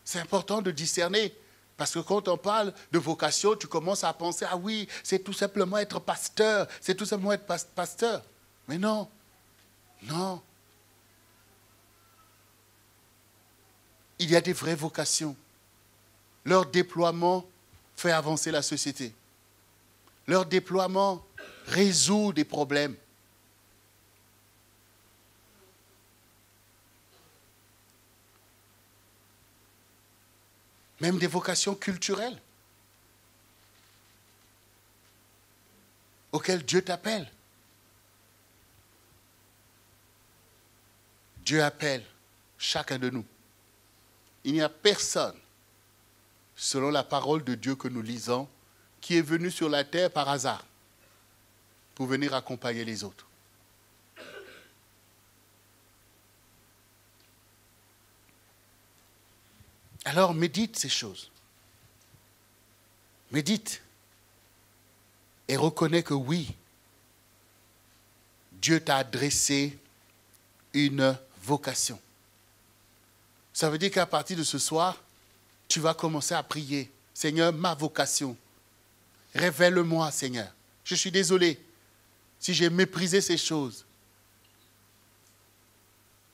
C'est important de discerner. Parce que quand on parle de vocation, tu commences à penser, ah oui, c'est tout simplement être pasteur, c'est tout simplement être pasteur. Mais non, non. Il y a des vraies vocations. Leur déploiement fait avancer la société. Leur déploiement résout des problèmes. Même des vocations culturelles auxquelles Dieu t'appelle. Dieu appelle chacun de nous. Il n'y a personne, selon la parole de Dieu que nous lisons, qui est venu sur la terre par hasard pour venir accompagner les autres. Alors médite ces choses. Médite. Et reconnais que oui, Dieu t'a adressé une vocation. Ça veut dire qu'à partir de ce soir, tu vas commencer à prier Seigneur, ma vocation. Révèle-moi, Seigneur. Je suis désolé si j'ai méprisé ces choses.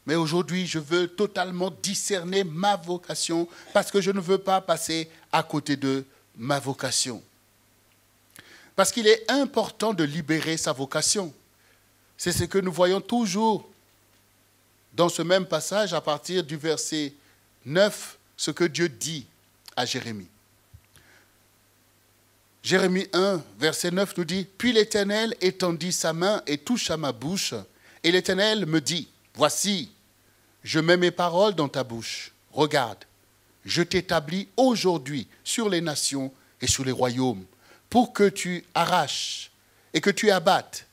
Mais aujourd'hui, je veux totalement discerner ma vocation parce que je ne veux pas passer à côté de ma vocation. Parce qu'il est important de libérer sa vocation. C'est ce que nous voyons toujours dans ce même passage à partir du verset 9, ce que Dieu dit à Jérémie. Jérémie 1, verset 9 nous dit « Puis l'Éternel étendit sa main et toucha ma bouche, et l'Éternel me dit, voici, je mets mes paroles dans ta bouche. Regarde, je t'établis aujourd'hui sur les nations et sur les royaumes, pour que tu arraches et que tu abattes,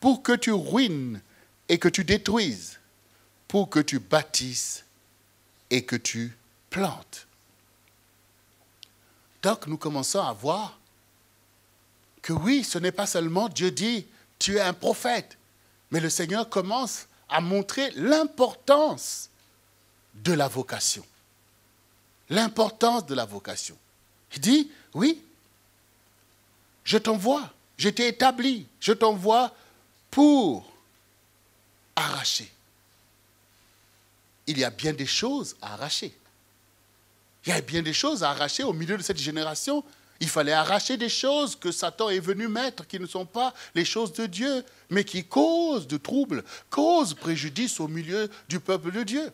pour que tu ruines et que tu détruises, pour que tu bâtisses et que tu plantes. » Donc nous commençons à voir que oui, ce n'est pas seulement Dieu dit, tu es un prophète, mais le Seigneur commence à montrer l'importance de la vocation. L'importance de la vocation. Il dit, oui, je t'envoie, je t'ai établi, je t'envoie pour arracher. Il y a bien des choses à arracher. Il y a bien des choses à arracher au milieu de cette génération. Il fallait arracher des choses que Satan est venu mettre, qui ne sont pas les choses de Dieu, mais qui causent de troubles, causent préjudice au milieu du peuple de Dieu.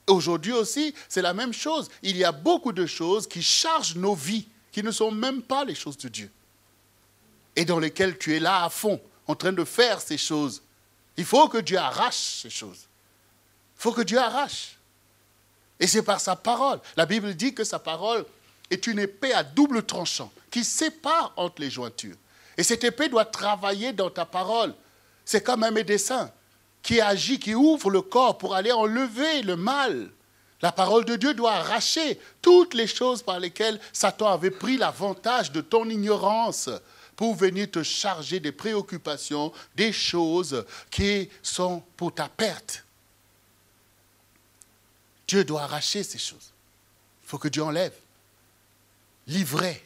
Aujourd'hui aussi, c'est la même chose. Il y a beaucoup de choses qui chargent nos vies, qui ne sont même pas les choses de Dieu. Et dans lesquelles tu es là à fond, en train de faire ces choses. Il faut que Dieu arrache ces choses. Il faut que Dieu arrache. Et c'est par sa parole. La Bible dit que sa parole est une épée à double tranchant qui sépare entre les jointures. Et cette épée doit travailler dans ta parole. C'est comme un médecin qui agit, qui ouvre le corps pour aller enlever le mal. La parole de Dieu doit arracher toutes les choses par lesquelles Satan avait pris l'avantage de ton ignorance pour venir te charger des préoccupations, des choses qui sont pour ta perte. Dieu doit arracher ces choses. Il faut que Dieu enlève. L'ivraie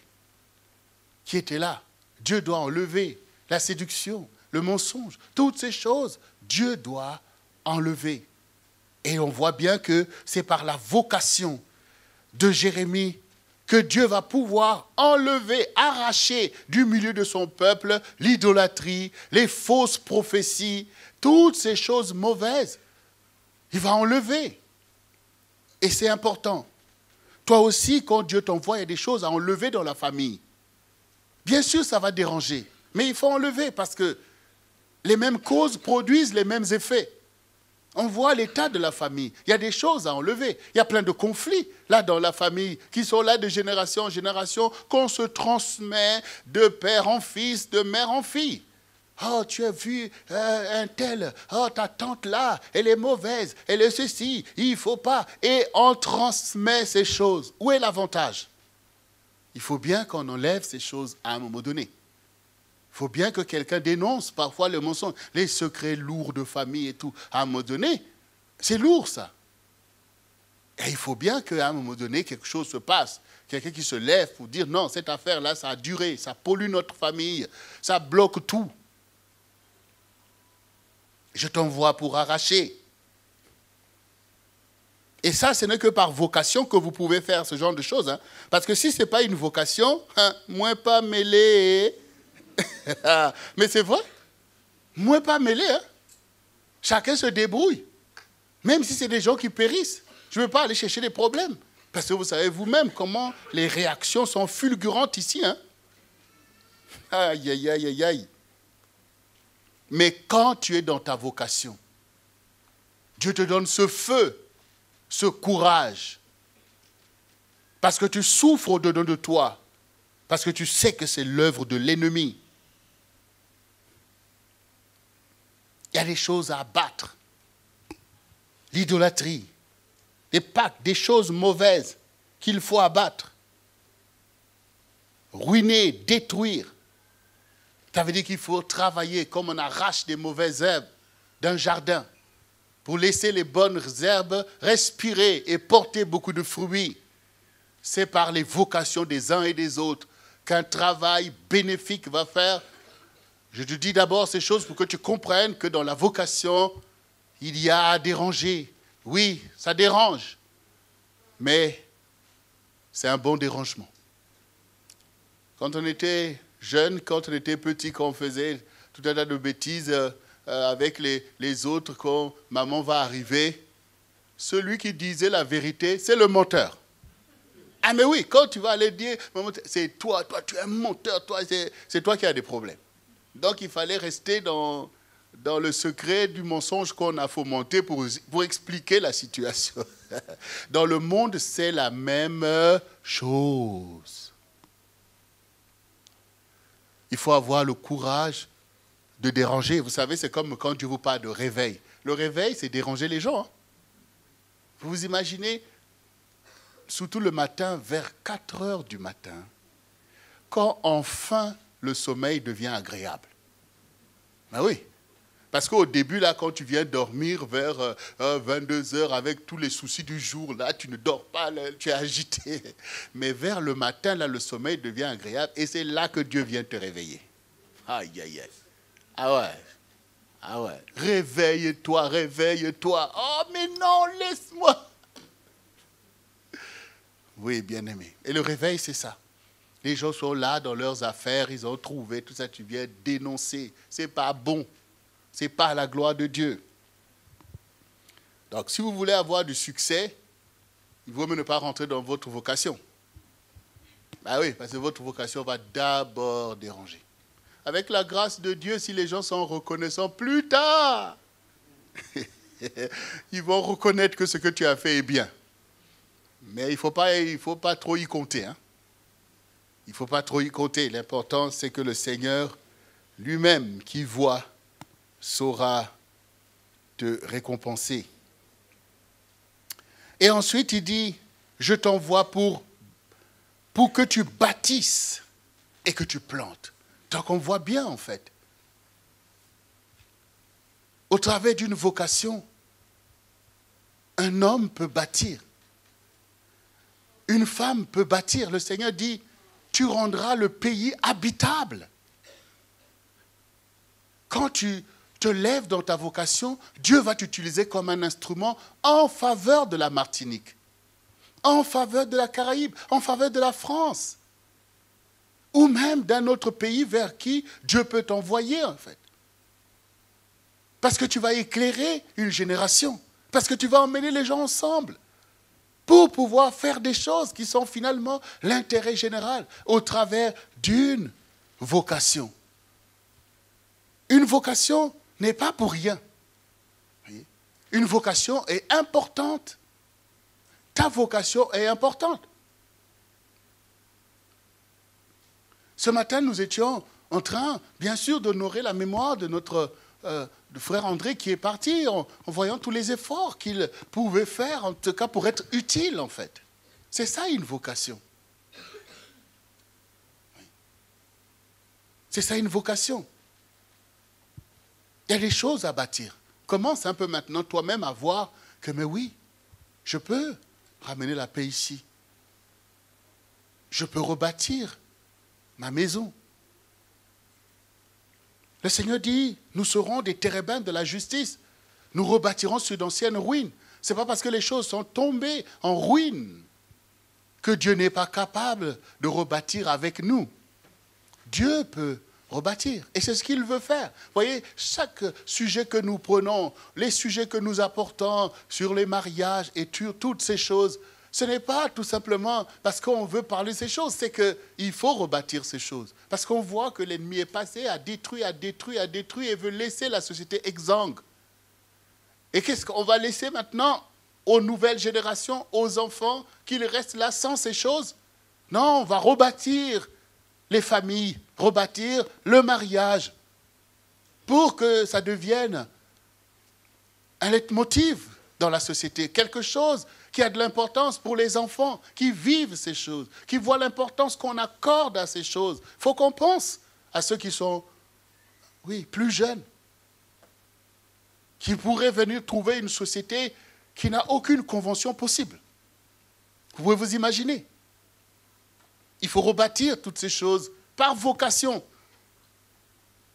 qui était là, Dieu doit enlever. La séduction, le mensonge, toutes ces choses, Dieu doit enlever. Et on voit bien que c'est par la vocation de Jérémie que Dieu va pouvoir enlever, arracher du milieu de son peuple l'idolâtrie, les fausses prophéties, toutes ces choses mauvaises. Il va enlever. Et c'est important. Toi aussi, quand Dieu t'envoie, il y a des choses à enlever dans la famille. Bien sûr, ça va déranger, mais il faut enlever parce que les mêmes causes produisent les mêmes effets. On voit l'état de la famille. Il y a des choses à enlever. Il y a plein de conflits là dans la famille qui sont là de génération en génération, qu'on se transmet de père en fils, de mère en fille. Oh, tu as vu un tel, oh, ta tante là, elle est mauvaise, elle est ceci, il ne faut pas. Et on transmet ces choses. Où est l'avantage? Il faut bien qu'on enlève ces choses à un moment donné. Il faut bien que quelqu'un dénonce parfois le mensonge, les secrets lourds de famille et tout. À un moment donné, c'est lourd ça. Et il faut bien qu'à un moment donné, quelque chose se passe. Quelqu'un qui se lève pour dire non, cette affaire-là, ça a duré, ça pollue notre famille, ça bloque tout. Je t'envoie pour arracher. Et ça, ce n'est que par vocation que vous pouvez faire ce genre de choses. Hein. Parce que si ce n'est pas une vocation, moins pas mêlé. Mais c'est vrai. Moins pas mêlé. Hein. Chacun se débrouille. Même si c'est des gens qui périssent. Je ne veux pas aller chercher des problèmes. Parce que vous savez vous-même comment les réactions sont fulgurantes ici. Hein. Aïe, aïe, aïe, aïe, aïe. Mais quand tu es dans ta vocation, Dieu te donne ce feu, ce courage. Parce que tu souffres au-dedans de toi. Parce que tu sais que c'est l'œuvre de l'ennemi. Il y a des choses à abattre. L'idolâtrie, des pactes, des choses mauvaises qu'il faut abattre. Ruiner, détruire. Ça veut dire qu'il faut travailler comme on arrache des mauvaises herbes d'un jardin pour laisser les bonnes herbes respirer et porter beaucoup de fruits. c'est par les vocations des uns et des autres qu'un travail bénéfique va faire. Je te dis d'abord ces choses pour que tu comprennes que dans la vocation, il y a à déranger. Oui, ça dérange, mais c'est un bon dérangement. Quand on était jeune, quand on était petit, quand on faisait tout un tas de bêtises avec les autres, quand maman va arriver, celui qui disait la vérité, c'est le menteur. Ah mais oui, quand tu vas aller dire, c'est toi tu es un menteur, c'est toi qui as des problèmes. Donc il fallait rester dans le secret du mensonge qu'on a fomenté pour expliquer la situation. Dans le monde, c'est la même chose. Il faut avoir le courage de déranger. Vous savez, c'est comme quand Dieu vous parle de réveil. Le réveil, c'est déranger les gens. Hein. Vous vous imaginez, surtout le matin, vers 4 heures du matin, quand enfin le sommeil devient agréable. Ben oui, parce qu'au début, là, quand tu viens dormir vers 22 heures avec tous les soucis du jour, là, tu ne dors pas, là, tu es agité. Mais vers le matin, là, le sommeil devient agréable et c'est là que Dieu vient te réveiller. Aïe, aïe, aïe. Ah ouais. Ah ouais. Réveille-toi, réveille-toi. Oh, mais non, laisse-moi. Oui, bien-aimé. Et le réveil, c'est ça. Les gens sont là dans leurs affaires, ils ont trouvé, tout ça, tu viens dénoncer. C'est pas bon. C'est pas à la gloire de Dieu. Donc, si vous voulez avoir du succès, il vaut mieux ne pas rentrer dans votre vocation. Ben oui, parce que votre vocation va d'abord déranger. Avec la grâce de Dieu, si les gens sont reconnaissants plus tard, ils vont reconnaître que ce que tu as fait est bien. Mais il ne faut pas trop y compter. Hein. Il ne faut pas trop y compter. L'important, c'est que le Seigneur lui-même qui voit saura te récompenser. Et ensuite, il dit, je t'envoie pour que tu bâtisses et que tu plantes. Donc on voit bien, en fait. Au travers d'une vocation, un homme peut bâtir. Une femme peut bâtir. Le Seigneur dit, tu rendras le pays habitable. Quand tu te lèves dans ta vocation, Dieu va t'utiliser comme un instrument en faveur de la Martinique, en faveur de la Caraïbe, en faveur de la France, ou même d'un autre pays vers qui Dieu peut t'envoyer, en fait. Parce que tu vas éclairer une génération, parce que tu vas emmener les gens ensemble, pour pouvoir faire des choses qui sont finalement l'intérêt général, au travers d'une vocation. Une vocation n'est pas pour rien. Une vocation est importante. Ta vocation est importante. Ce matin, nous étions en train, bien sûr, d'honorer la mémoire de notre de frère André qui est parti en voyant tous les efforts qu'il pouvait faire, en tout cas pour être utile, en fait. C'est ça une vocation. C'est ça une vocation. Il y a des choses à bâtir. Commence un peu maintenant toi-même à voir que, mais oui, je peux ramener la paix ici. Je peux rebâtir ma maison. Le Seigneur dit, nous serons des térébins de la justice. Nous rebâtirons sur d'anciennes ruines. Ce n'est pas parce que les choses sont tombées en ruine que Dieu n'est pas capable de rebâtir avec nous. Dieu peut rebâtir. Et c'est ce qu'il veut faire. Vous voyez, chaque sujet que nous prenons, les sujets que nous apportons sur les mariages et sur toutes ces choses, ce n'est pas tout simplement parce qu'on veut parler de ces choses, c'est qu'il faut rebâtir ces choses. Parce qu'on voit que l'ennemi est passé à détruire et veut laisser la société exsangue. Et qu'est-ce qu'on va laisser maintenant aux nouvelles générations, aux enfants, qu'ils restent là sans ces choses? Non, on va rebâtir les familles, rebâtir le mariage pour que ça devienne un leitmotiv dans la société, quelque chose qui a de l'importance pour les enfants, qui vivent ces choses, qui voient l'importance qu'on accorde à ces choses. Il faut qu'on pense à ceux qui sont, plus jeunes, qui pourraient venir trouver une société qui n'a aucune convention possible. Vous pouvez vous imaginer. Il faut rebâtir toutes ces choses par vocation.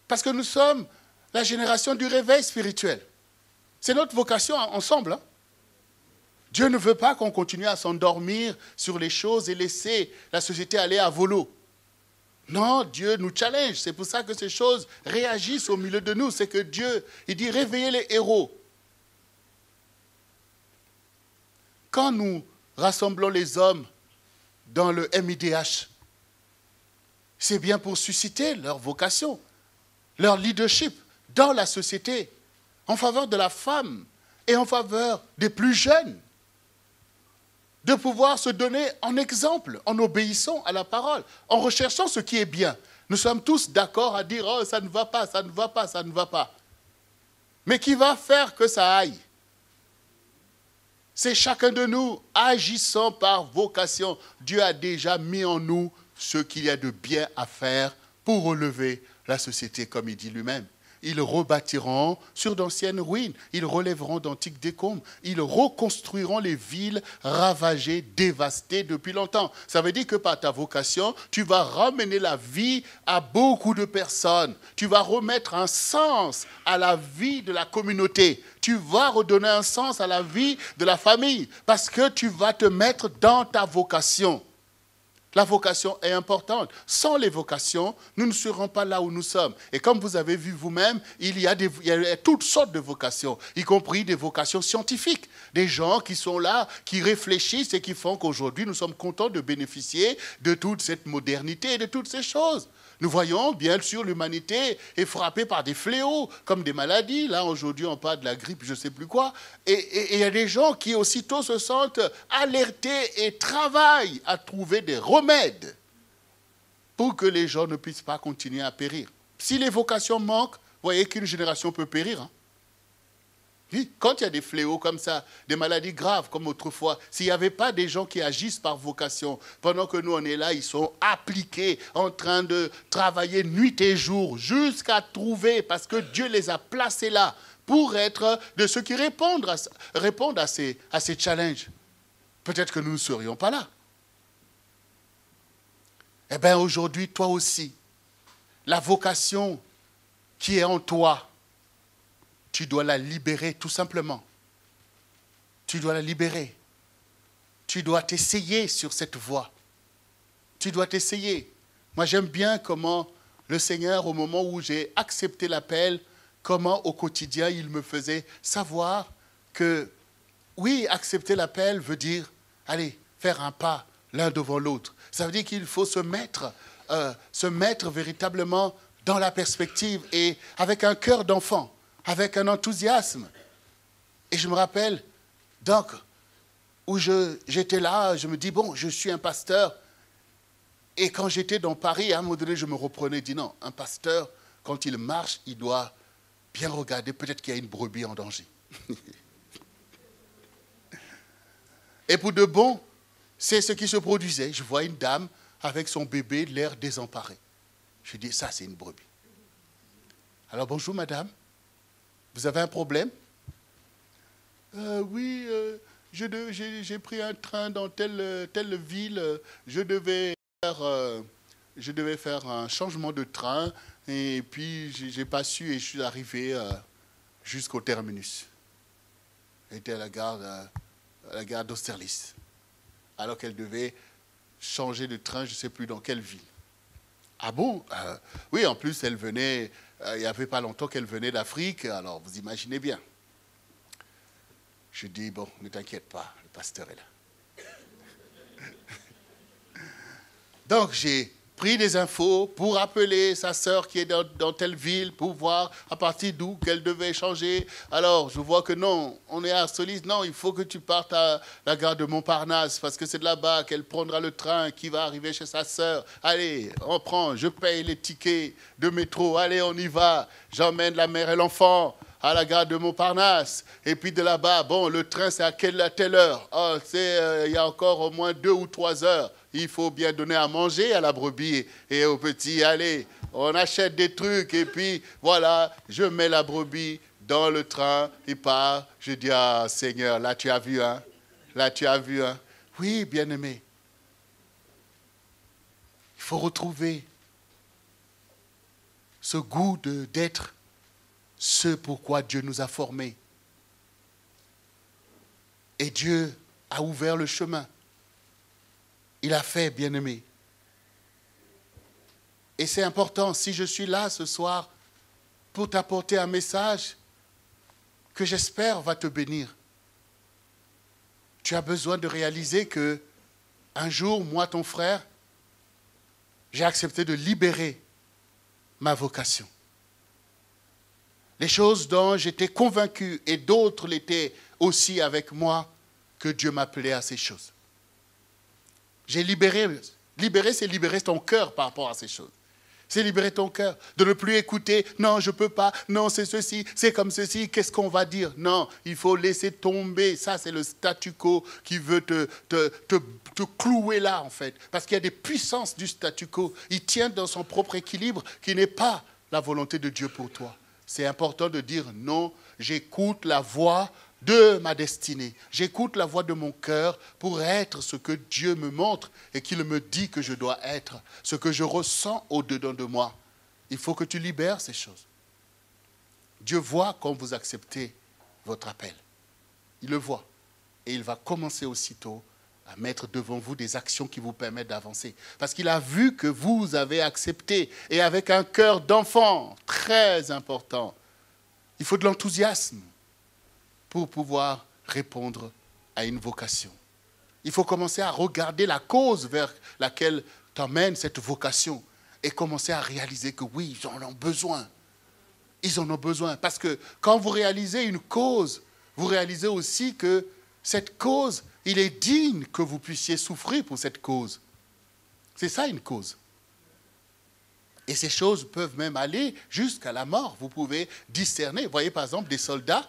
Parce que nous sommes la génération du réveil spirituel. C'est notre vocation ensemble. Hein? Dieu ne veut pas qu'on continue à s'endormir sur les choses et laisser la société aller à volo. Non, Dieu nous challenge. C'est pour ça que ces choses réagissent au milieu de nous. C'est que Dieu, il dit réveillez les héros. Quand nous rassemblons les hommes dans le MIDH, c'est bien pour susciter leur vocation, leur leadership dans la société, en faveur de la femme et en faveur des plus jeunes. De pouvoir se donner en exemple, en obéissant à la parole, en recherchant ce qui est bien. Nous sommes tous d'accord à dire « Oh, ça ne va pas, ça ne va pas, ça ne va pas ». Mais qui va faire que ça aille? C'est chacun de nous agissant par vocation. Dieu a déjà mis en nous ce qu'il y a de bien à faire pour relever la société, comme il dit lui-même. Ils rebâtiront sur d'anciennes ruines. Ils relèveront d'antiques décombres. Ils reconstruiront les villes ravagées, dévastées depuis longtemps. Ça veut dire que par ta vocation, tu vas ramener la vie à beaucoup de personnes. Tu vas remettre un sens à la vie de la communauté. Tu vas redonner un sens à la vie de la famille parce que tu vas te mettre dans ta vocation. La vocation est importante. Sans les vocations, nous ne serons pas là où nous sommes. Et comme vous avez vu vous-même, il y a toutes sortes de vocations, y compris des vocations scientifiques. Des gens qui sont là, qui réfléchissent et qui font qu'aujourd'hui, nous sommes contents de bénéficier de toute cette modernité et de toutes ces choses. Nous voyons, bien sûr, l'humanité est frappée par des fléaux, comme des maladies. Là, aujourd'hui, on parle de la grippe, je ne sais plus quoi. Et il y a des gens qui, aussitôt, se sentent alertés et travaillent à trouver des remèdes pour que les gens ne puissent pas continuer à périr. Si les vocations manquent, vous voyez qu'une génération peut périr. Hein? Oui, quand il y a des fléaux comme ça, des maladies graves comme autrefois, s'il n'y avait pas des gens qui agissent par vocation, pendant que nous on est là, ils sont appliqués, en train de travailler nuit et jour, jusqu'à trouver, parce que Dieu les a placés là, pour être de ceux qui répondent à ces challenges. Peut-être que nous ne serions pas là. Eh bien aujourd'hui, toi aussi, la vocation qui est en toi, tu dois la libérer tout simplement. Tu dois la libérer. Tu dois t'essayer sur cette voie. Tu dois t'essayer. Moi, j'aime bien comment le Seigneur, au moment où j'ai accepté l'appel, comment au quotidien, il me faisait savoir que, oui, accepter l'appel veut dire, allez, faire un pas l'un devant l'autre. Ça veut dire qu'il faut se mettre véritablement dans la perspective et avec un cœur d'enfant. Avec un enthousiasme. Et je me rappelle, donc, où j'étais là, je me dis, bon, je suis un pasteur. Et quand j'étais dans Paris, à un moment donné, je me reprenais, dis non, un pasteur, quand il marche, il doit bien regarder, peut-être qu'il y a une brebis en danger. Et pour de bon, c'est ce qui se produisait. Je vois une dame avec son bébé, l'air désemparé. Je dis, ça, c'est une brebis. Alors, bonjour, madame. Vous avez un problème? Oui, j'ai pris un train dans telle ville. Je devais faire un changement de train et puis je n'ai pas su et je suis arrivé jusqu'au terminus. J'étais à la gare d'Austerlitz. Alors qu'elle devait changer de train, je ne sais plus dans quelle ville. Ah bon? Oui, en plus, elle venait... il n'y avait pas longtemps qu'elle venait d'Afrique, alors vous imaginez bien. Je dis, bon, ne t'inquiète pas, le pasteur est là. Donc, j'ai pris des infos pour appeler sa sœur qui est dans telle ville, pour voir à partir d'où qu'elle devait changer. Alors, je vois que non, on est à Solis. Non, il faut que tu partes à la gare de Montparnasse, parce que c'est de là-bas qu'elle prendra le train qui va arriver chez sa sœur. Allez, on prend, je paye les tickets de métro. Allez, on y va. J'emmène la mère et l'enfant à la gare de Montparnasse. Et puis de là-bas, bon, le train, c'est à telle heure? Oh, il y a encore au moins 2 ou 3 heures. Il faut bien donner à manger à la brebis et aux petits. Allez, on achète des trucs et puis voilà, je mets la brebis dans le train, il part. Je dis, ah Seigneur, là tu as vu, hein? Là tu as vu, hein? Oui, bien-aimé. Il faut retrouver ce goût d'être ce pourquoi Dieu nous a formés. Et Dieu a ouvert le chemin. Il a fait, bien-aimé. Et c'est important, si je suis là ce soir pour t'apporter un message que j'espère va te bénir. Tu as besoin de réaliser que un jour, moi, ton frère, j'ai accepté de libérer ma vocation. Les choses dont j'étais convaincu et d'autres l'étaient aussi avec moi, que Dieu m'appelait à ces choses. J'ai libéré. Libérer, c'est libérer ton cœur par rapport à ces choses. C'est libérer ton cœur, de ne plus écouter, non, je ne peux pas, non, c'est ceci, c'est comme ceci, qu'est-ce qu'on va dire? Non, il faut laisser tomber, ça c'est le statu quo qui veut te clouer là en fait. Parce qu'il y a des puissances du statu quo, il tient dans son propre équilibre qui n'est pas la volonté de Dieu pour toi. C'est important de dire non, j'écoute la voix de ma destinée. J'écoute la voix de mon cœur pour être ce que Dieu me montre et qu'il me dit que je dois être, ce que je ressens au-dedans de moi. Il faut que tu libères ces choses. Dieu voit quand vous acceptez votre appel. Il le voit. Et il va commencer aussitôt à mettre devant vous des actions qui vous permettent d'avancer. Parce qu'il a vu que vous avez accepté et avec un cœur d'enfant très important. Il faut de l'enthousiasme pour pouvoir répondre à une vocation. Il faut commencer à regarder la cause vers laquelle t'emmène cette vocation et commencer à réaliser que oui, ils en ont besoin. Ils en ont besoin. Parce que quand vous réalisez une cause, vous réalisez aussi que cette cause, il est digne que vous puissiez souffrir pour cette cause. C'est ça une cause. Et ces choses peuvent même aller jusqu'à la mort. Vous pouvez discerner. Vous voyez par exemple des soldats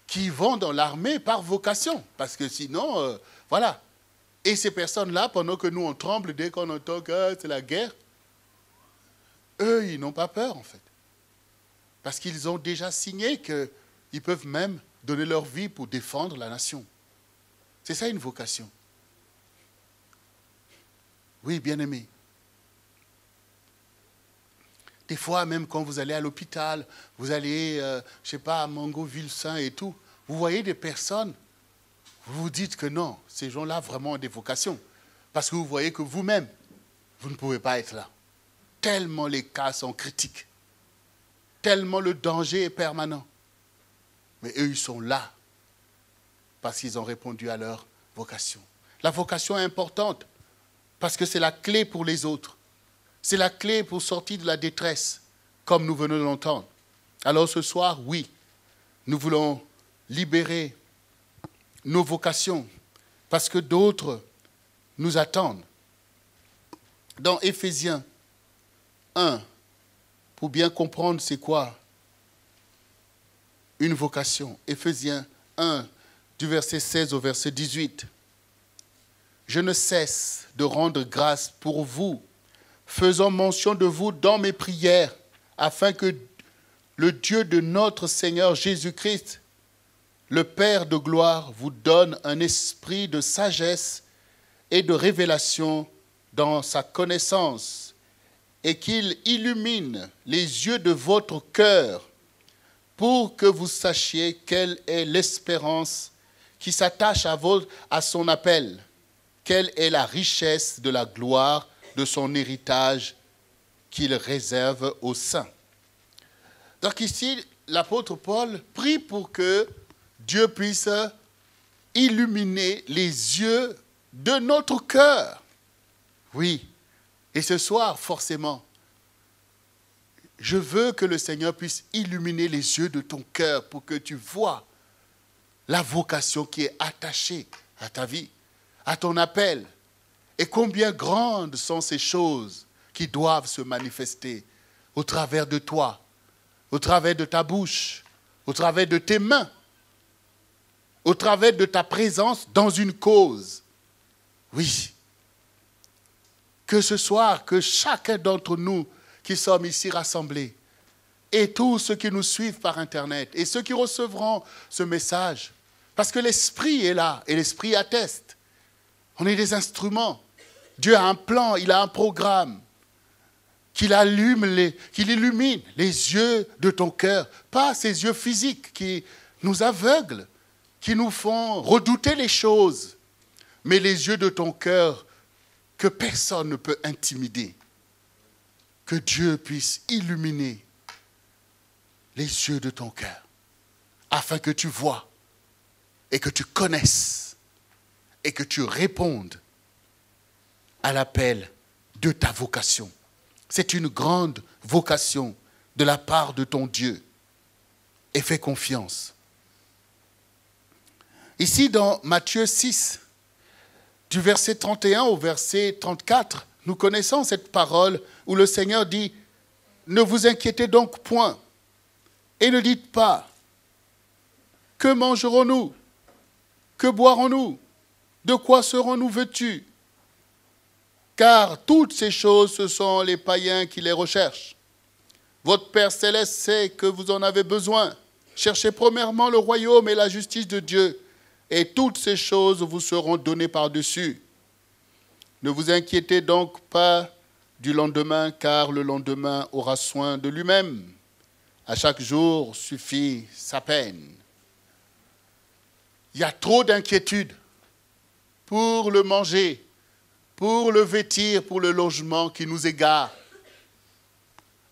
qui vont dans l'armée par vocation. Parce que sinon, voilà. Et ces personnes-là, pendant que nous, on tremble dès qu'on entend que c'est la guerre, eux, ils n'ont pas peur, en fait. Parce qu'ils ont déjà signé qu'ils peuvent même donner leur vie pour défendre la nation. C'est ça une vocation. Oui, bien-aimé. Des fois, même quand vous allez à l'hôpital, vous allez, je ne sais pas, à Mangoville-Saint et tout, vous voyez des personnes, vous vous dites que non, ces gens-là vraiment ont des vocations. Parce que vous voyez que vous-même, vous ne pouvez pas être là. Tellement les cas sont critiques. Tellement le danger est permanent. Mais eux, ils sont là parce qu'ils ont répondu à leur vocation. La vocation est importante parce que c'est la clé pour les autres. C'est la clé pour sortir de la détresse, comme nous venons de l'entendre. Alors ce soir, oui, nous voulons libérer nos vocations parce que d'autres nous attendent. Dans Éphésiens 1, pour bien comprendre c'est quoi une vocation. Éphésiens 1, du verset 16 au verset 18. Je ne cesse de rendre grâce pour vous, faisant mention de vous dans mes prières, afin que le Dieu de notre Seigneur Jésus-Christ, le Père de gloire, vous donne un esprit de sagesse et de révélation dans sa connaissance, et qu'il illumine les yeux de votre cœur pour que vous sachiez quelle est l'espérance qui s'attache à son appel, quelle est la richesse de la gloire de son héritage qu'il réserve aux saints. Donc ici, l'apôtre Paul prie pour que Dieu puisse illuminer les yeux de notre cœur. Oui, et ce soir, forcément, je veux que le Seigneur puisse illuminer les yeux de ton cœur pour que tu vois la vocation qui est attachée à ta vie, à ton appel. Et combien grandes sont ces choses qui doivent se manifester au travers de toi, au travers de ta bouche, au travers de tes mains, au travers de ta présence dans une cause. Oui. Que ce soir, que chacun d'entre nous qui sommes ici rassemblés, et tous ceux qui nous suivent par Internet, et ceux qui recevront ce message, parce que l'Esprit est là, et l'Esprit atteste. On est des instruments. Dieu a un plan, il a un programme. Qu'il illumine les yeux de ton cœur. Pas ces yeux physiques qui nous aveuglent, qui nous font redouter les choses. Mais les yeux de ton cœur que personne ne peut intimider. Que Dieu puisse illuminer les yeux de ton cœur, afin que tu vois et que tu connaisses et que tu répondes à l'appel de ta vocation. C'est une grande vocation de la part de ton Dieu. Et fais confiance. Ici, dans Matthieu 6, du verset 31 au verset 34, nous connaissons cette parole où le Seigneur dit « Ne vous inquiétez donc point et ne dites pas « Que mangerons-nous? Que boirons-nous? De quoi serons-nous vêtus? Car toutes ces choses, ce sont les païens qui les recherchent. Votre Père céleste sait que vous en avez besoin. Cherchez premièrement le royaume et la justice de Dieu, et toutes ces choses vous seront données par-dessus. Ne vous inquiétez donc pas du lendemain, car le lendemain aura soin de lui-même. À chaque jour suffit sa peine. » Il y a trop d'inquiétude pour le manger, pour le vêtir, pour le logement qui nous égare.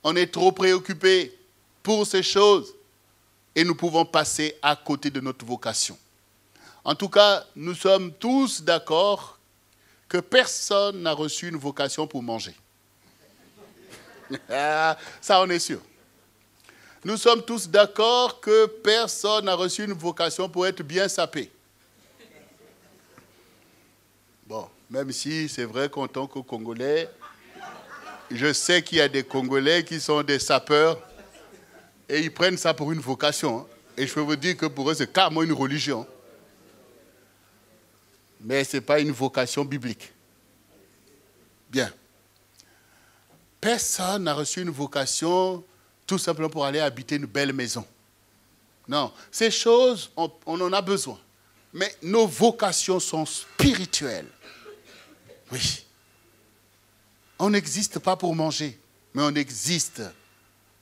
On est trop préoccupé pour ces choses et nous pouvons passer à côté de notre vocation. En tout cas, nous sommes tous d'accord que personne n'a reçu une vocation pour manger. Ça, on est sûr. Nous sommes tous d'accord que personne n'a reçu une vocation pour être bien sapé. Bon, même si c'est vrai qu'en tant que Congolais, je sais qu'il y a des Congolais qui sont des sapeurs et ils prennent ça pour une vocation. Et je peux vous dire que pour eux, c'est carrément une religion. Mais ce n'est pas une vocation biblique. Bien. Personne n'a reçu une vocation tout simplement pour aller habiter une belle maison. Non, ces choses, on en a besoin. Mais nos vocations sont spirituelles. Oui. On n'existe pas pour manger, mais on existe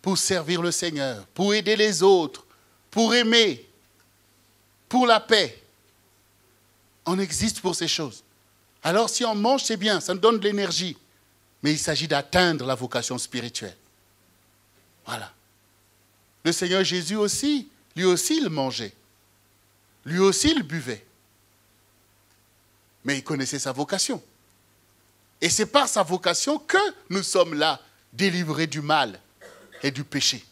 pour servir le Seigneur, pour aider les autres, pour aimer, pour la paix. On existe pour ces choses. Alors si on mange, c'est bien, ça nous donne de l'énergie. Mais il s'agit d'atteindre la vocation spirituelle. Voilà. Le Seigneur Jésus aussi, lui aussi il mangeait. Lui aussi il buvait. Mais il connaissait sa vocation. Et c'est par sa vocation que nous sommes là, délivrés du mal et du péché.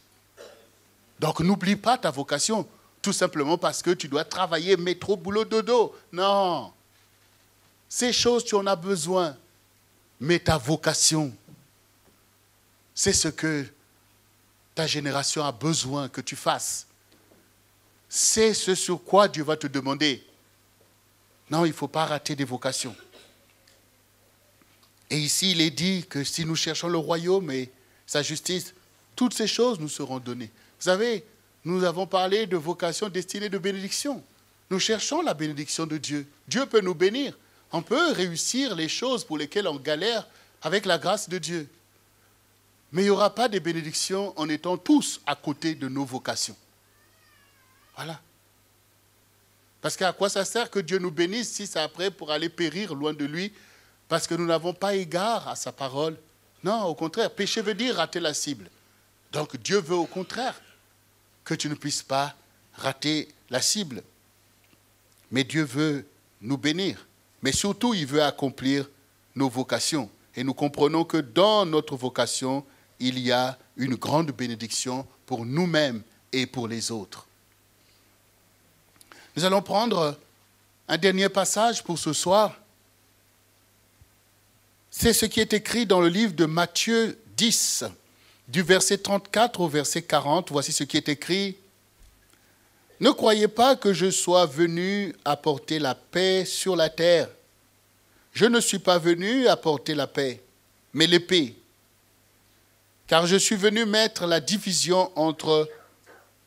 Donc n'oublie pas ta vocation, tout simplement parce que tu dois travailler, métro, boulot, dodo. Non. Ces choses, tu en as besoin. Mais ta vocation, c'est ce que ta génération a besoin que tu fasses. C'est ce sur quoi Dieu va te demander. Non, il ne faut pas rater des vocations. Et ici, il est dit que si nous cherchons le royaume et sa justice, toutes ces choses nous seront données. Vous savez, nous avons parlé de vocation destinée de bénédiction. Nous cherchons la bénédiction de Dieu. Dieu peut nous bénir. On peut réussir les choses pour lesquelles on galère avec la grâce de Dieu. Mais il n'y aura pas de bénédiction en étant tous à côté de nos vocations. Voilà. Parce qu'à quoi ça sert que Dieu nous bénisse si c'est après pour aller périr loin de lui parce que nous n'avons pas égard à sa parole? Non, au contraire, péché veut dire rater la cible. Donc Dieu veut au contraire que tu ne puisses pas rater la cible. Mais Dieu veut nous bénir. Mais surtout, il veut accomplir nos vocations. Et nous comprenons que dans notre vocation, il y a une grande bénédiction pour nous-mêmes et pour les autres. Nous allons prendre un dernier passage pour ce soir. C'est ce qui est écrit dans le livre de Matthieu 10, du verset 34 au verset 40. Voici ce qui est écrit. « Ne croyez pas que je sois venu apporter la paix sur la terre. Je ne suis pas venu apporter la paix, mais l'épée. Car je suis venu mettre la division entre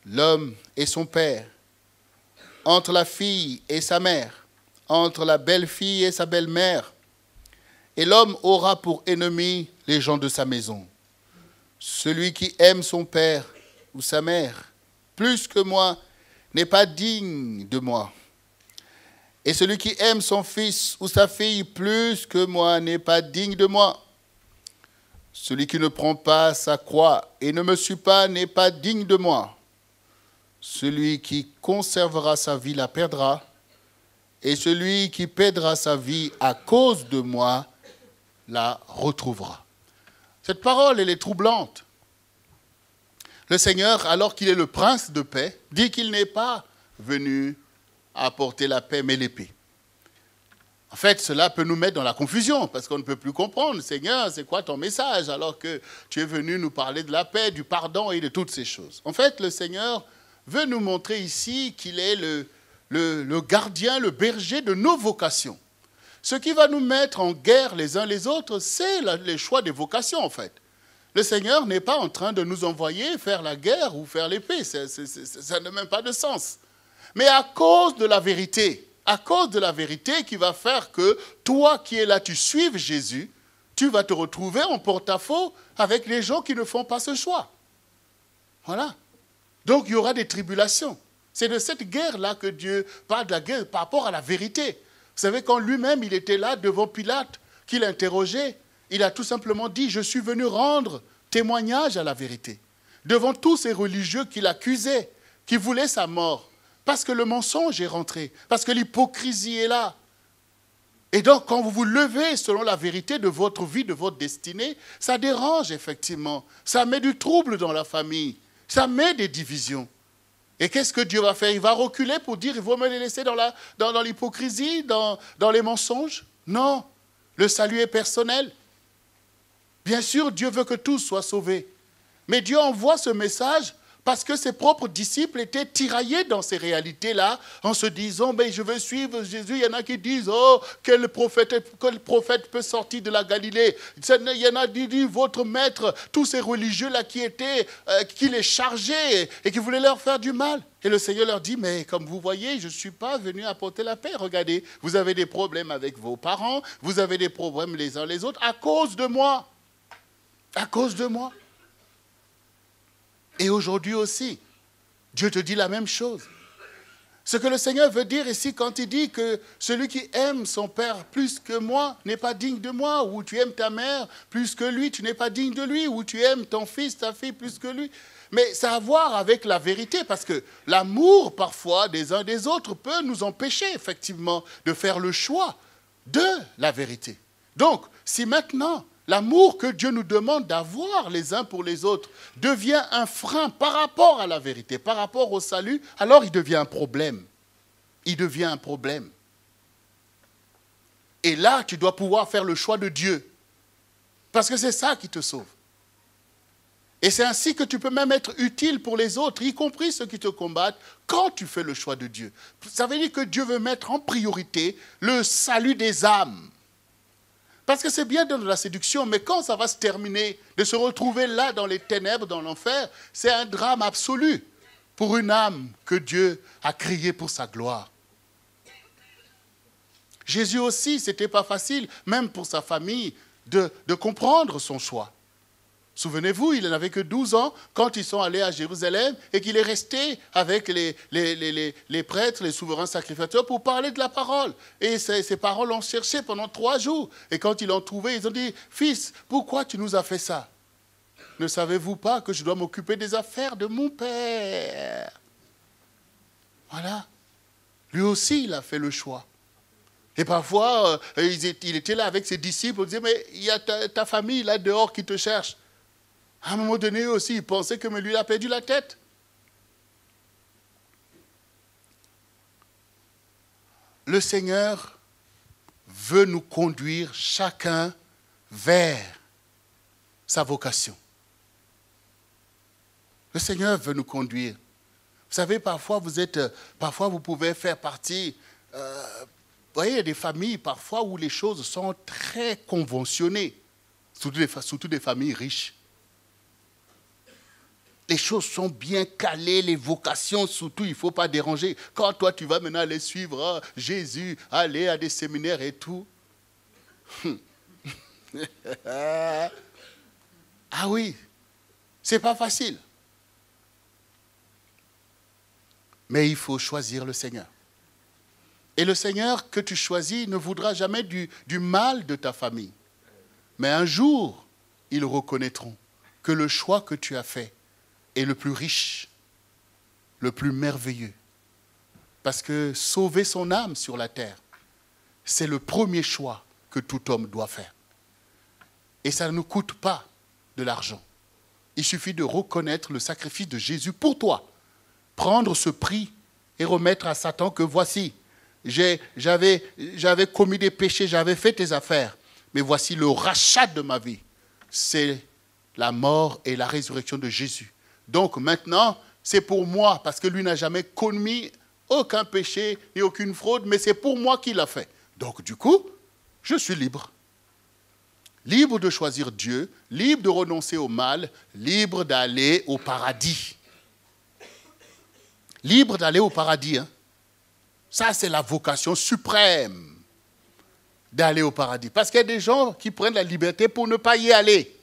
l'homme et son père, entre la fille et sa mère, entre la belle-fille et sa belle-mère. Et l'homme aura pour ennemi les gens de sa maison. Celui qui aime son père ou sa mère plus que moi n'est pas digne de moi. Et celui qui aime son fils ou sa fille plus que moi n'est pas digne de moi. Celui qui ne prend pas sa croix et ne me suit pas n'est pas digne de moi. Celui qui conservera sa vie la perdra, et celui qui perdra sa vie à cause de moi la retrouvera. Cette parole, elle est troublante. Le Seigneur, alors qu'il est le prince de paix, dit qu'il n'est pas venu apporter la paix, mais l'épée. En fait, cela peut nous mettre dans la confusion, parce qu'on ne peut plus comprendre. Seigneur, c'est quoi ton message, alors que tu es venu nous parler de la paix, du pardon et de toutes ces choses. En fait, le Seigneur veut nous montrer ici qu'il est le gardien, le berger de nos vocations. Ce qui va nous mettre en guerre les uns les autres, c'est les choix des vocations, en fait. Le Seigneur n'est pas en train de nous envoyer faire la guerre ou faire l'épée. Ça n'a même pas de sens. Mais à cause de la vérité qui va faire que toi qui es là, tu suives Jésus, tu vas te retrouver en porte-à-faux avec les gens qui ne font pas ce choix. Voilà. Donc il y aura des tribulations. C'est de cette guerre-là que Dieu parle de la guerre par rapport à la vérité. Vous savez, quand lui-même, il était là devant Pilate, qu'il interrogeait, il a tout simplement dit, je suis venu rendre témoignage à la vérité. Devant tous ces religieux qui l'accusaient, qui voulaient sa mort. Parce que le mensonge est rentré, parce que l'hypocrisie est là. Et donc, quand vous vous levez selon la vérité de votre vie, de votre destinée, ça dérange effectivement. Ça met du trouble dans la famille. Ça met des divisions. Et qu'est-ce que Dieu va faire? Il va reculer pour dire, il faut me les laisser dans l'hypocrisie, dans les mensonges? Non, le salut est personnel. Bien sûr, Dieu veut que tous soient sauvés. Mais Dieu envoie ce message parce que ses propres disciples étaient tiraillés dans ces réalités-là, en se disant, je veux suivre Jésus. Il y en a qui disent, oh, quel prophète peut sortir de la Galilée? Il y en a qui disent, votre maître, tous ces religieux-là qui les chargeaient et qui voulaient leur faire du mal. Et le Seigneur leur dit, mais comme vous voyez, je ne suis pas venu apporter la paix. Regardez, vous avez des problèmes avec vos parents, vous avez des problèmes les uns les autres, à cause de moi. À cause de moi. Et aujourd'hui aussi, Dieu te dit la même chose. Ce que le Seigneur veut dire ici quand il dit que celui qui aime son père plus que moi n'est pas digne de moi, ou tu aimes ta mère plus que lui, tu n'es pas digne de lui, ou tu aimes ton fils, ta fille plus que lui. Mais ça a à voir avec la vérité, parce que l'amour parfois des uns des autres peut nous empêcher effectivement de faire le choix de la vérité. Donc, si maintenant l'amour que Dieu nous demande d'avoir les uns pour les autres devient un frein par rapport à la vérité, par rapport au salut, alors il devient un problème. Il devient un problème. Et là, tu dois pouvoir faire le choix de Dieu. Parce que c'est ça qui te sauve. Et c'est ainsi que tu peux même être utile pour les autres, y compris ceux qui te combattent, quand tu fais le choix de Dieu. Ça veut dire que Dieu veut mettre en priorité le salut des âmes. Parce que c'est bien dans la séduction, mais quand ça va se terminer, de se retrouver là dans les ténèbres, dans l'enfer, c'est un drame absolu pour une âme que Dieu a créée pour sa gloire. Jésus aussi, ce n'était pas facile, même pour sa famille, de comprendre son choix. Souvenez-vous, il n'avait que 12 ans quand ils sont allés à Jérusalem et qu'il est resté avec les prêtres, les souverains sacrificateurs pour parler de la parole. Et ces paroles l'ont cherché pendant 3 jours. Et quand ils l'ont trouvé, ils ont dit, « Fils, pourquoi tu nous as fait ça? Ne savez-vous pas que je dois m'occuper des affaires de mon père ?» Voilà. Lui aussi, il a fait le choix. Et parfois, il était là avec ses disciples, il disait, « Mais il y a ta famille là dehors qui te cherche. » À un moment donné aussi, il pensait que lui, il a perdu la tête. Le Seigneur veut nous conduire chacun vers sa vocation. Le Seigneur veut nous conduire. Vous savez, parfois vous pouvez faire partie... vous voyez, il y a des familles parfois où les choses sont très conventionnées, surtout des familles riches. Les choses sont bien calées, les vocations, surtout, il ne faut pas déranger. Quand toi, tu vas maintenant aller suivre Jésus, aller à des séminaires et tout, Ah oui, c'est pas facile. Mais il faut choisir le Seigneur. Et le Seigneur que tu choisis ne voudra jamais du mal de ta famille. Mais un jour, ils reconnaîtront que le choix que tu as fait est le plus riche, le plus merveilleux. Parce que sauver son âme sur la terre, c'est le premier choix que tout homme doit faire. Et ça ne coûte pas de l'argent. Il suffit de reconnaître le sacrifice de Jésus pour toi. Prendre ce prix et remettre à Satan que voici, j'avais commis des péchés, j'avais fait tes affaires, mais voici le rachat de ma vie. C'est la mort et la résurrection de Jésus. Donc maintenant, c'est pour moi, parce que lui n'a jamais commis aucun péché ni aucune fraude, mais c'est pour moi qu'il l'a fait. Donc du coup, je suis libre. Libre de choisir Dieu, libre de renoncer au mal, libre d'aller au paradis. Libre d'aller au paradis. Hein. Ça, c'est la vocation suprême d'aller au paradis. Parce qu'il y a des gens qui prennent la liberté pour ne pas y aller.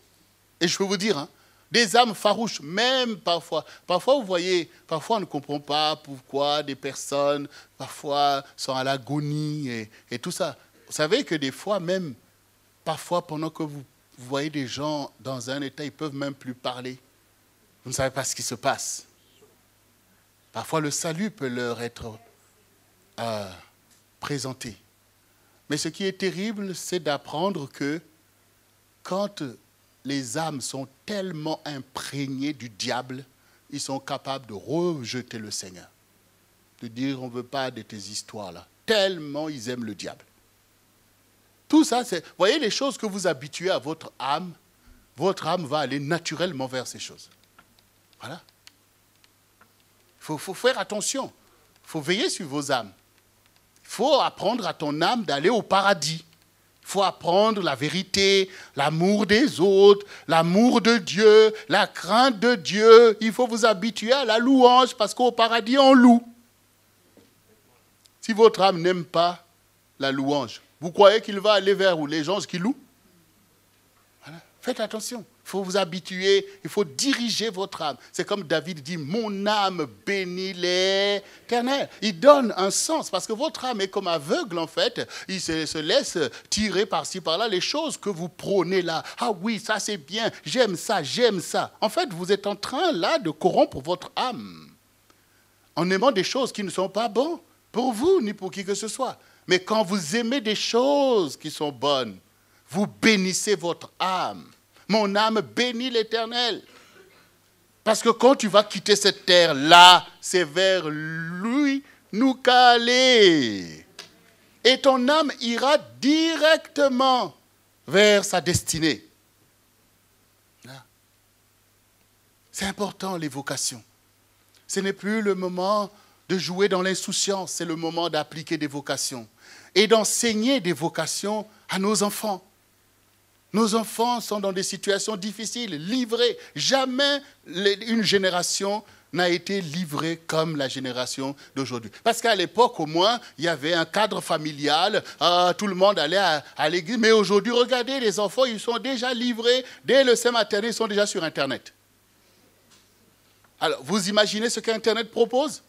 Et je peux vous dire, hein, des âmes farouches, même parfois. Parfois, vous voyez, parfois on ne comprend pas pourquoi des personnes, parfois, sont à l'agonie et tout ça. Vous savez que des fois, même, parfois, pendant que vous voyez des gens dans un état, ils ne peuvent même plus parler. Vous ne savez pas ce qui se passe. Parfois, le salut peut leur être présenté. Mais ce qui est terrible, c'est d'apprendre que quand les âmes sont tellement imprégnées du diable, ils sont capables de rejeter le Seigneur. De dire, on ne veut pas de tes histoires-là. Tellement ils aiment le diable. Tout ça, c'est... Vous voyez les choses que vous habituez à votre âme va aller naturellement vers ces choses. Voilà. Il faut faire attention. Il faut veiller sur vos âmes. Il faut apprendre à ton âme d'aller au paradis. Il faut apprendre la vérité, l'amour des autres, l'amour de Dieu, la crainte de Dieu. Il faut vous habituer à la louange parce qu'au paradis, on loue. Si votre âme n'aime pas la louange, vous croyez qu'il va aller vers où? Les gens qui louent? Voilà. Faites attention. Il faut vous habituer, il faut diriger votre âme. C'est comme David dit, mon âme bénit l'Éternel. Il donne un sens, parce que votre âme est comme aveugle en fait. Il se laisse tirer par-ci, par-là, les choses que vous prônez là. Ah oui, ça c'est bien, j'aime ça, j'aime ça. En fait, vous êtes en train là de corrompre votre âme. En aimant des choses qui ne sont pas bonnes pour vous, ni pour qui que ce soit. Mais quand vous aimez des choses qui sont bonnes, vous bénissez votre âme. Mon âme bénit l'Éternel. Parce que quand tu vas quitter cette terre-là, c'est vers lui nous qu'aller. Et ton âme ira directement vers sa destinée. C'est important, les vocations. Ce n'est plus le moment de jouer dans l'insouciance, c'est le moment d'appliquer des vocations. Et d'enseigner des vocations à nos enfants. Nos enfants sont dans des situations difficiles, livrés. Jamais une génération n'a été livrée comme la génération d'aujourd'hui. Parce qu'à l'époque, au moins, il y avait un cadre familial, tout le monde allait à l'église. Mais aujourd'hui, regardez, les enfants, ils sont déjà livrés. Dès le sein maternel, ils sont déjà sur Internet. Alors, vous imaginez ce qu'Internet propose?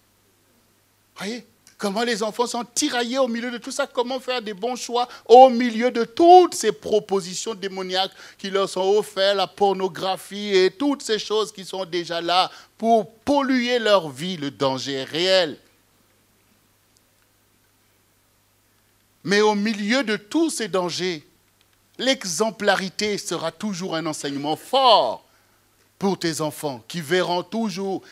Voyez? Comment les enfants sont tiraillés au milieu de tout ça, comment faire des bons choix au milieu de toutes ces propositions démoniaques qui leur sont offertes, la pornographie et toutes ces choses qui sont déjà là pour polluer leur vie, le danger est réel. Mais au milieu de tous ces dangers, l'exemplarité sera toujours un enseignement fort pour tes enfants qui verront toujours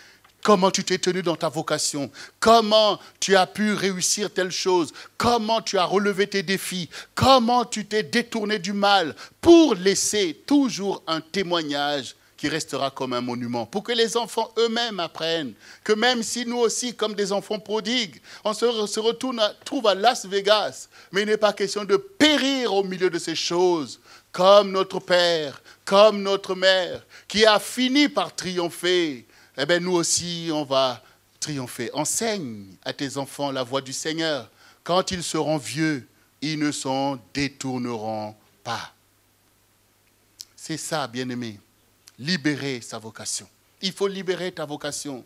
comment tu t'es tenu dans ta vocation, comment tu as pu réussir telle chose, comment tu as relevé tes défis, comment tu t'es détourné du mal pour laisser toujours un témoignage qui restera comme un monument, pour que les enfants eux-mêmes apprennent que même si nous aussi, comme des enfants prodigues, on se trouve à Las Vegas, mais il n'est pas question de périr au milieu de ces choses, comme notre Père, comme notre Mère, qui a fini par triompher. Eh bien, nous aussi, on va triompher. Enseigne à tes enfants la voie du Seigneur. Quand ils seront vieux, ils ne s'en détourneront pas. C'est ça, bien-aimé. Libérer sa vocation. Il faut libérer ta vocation.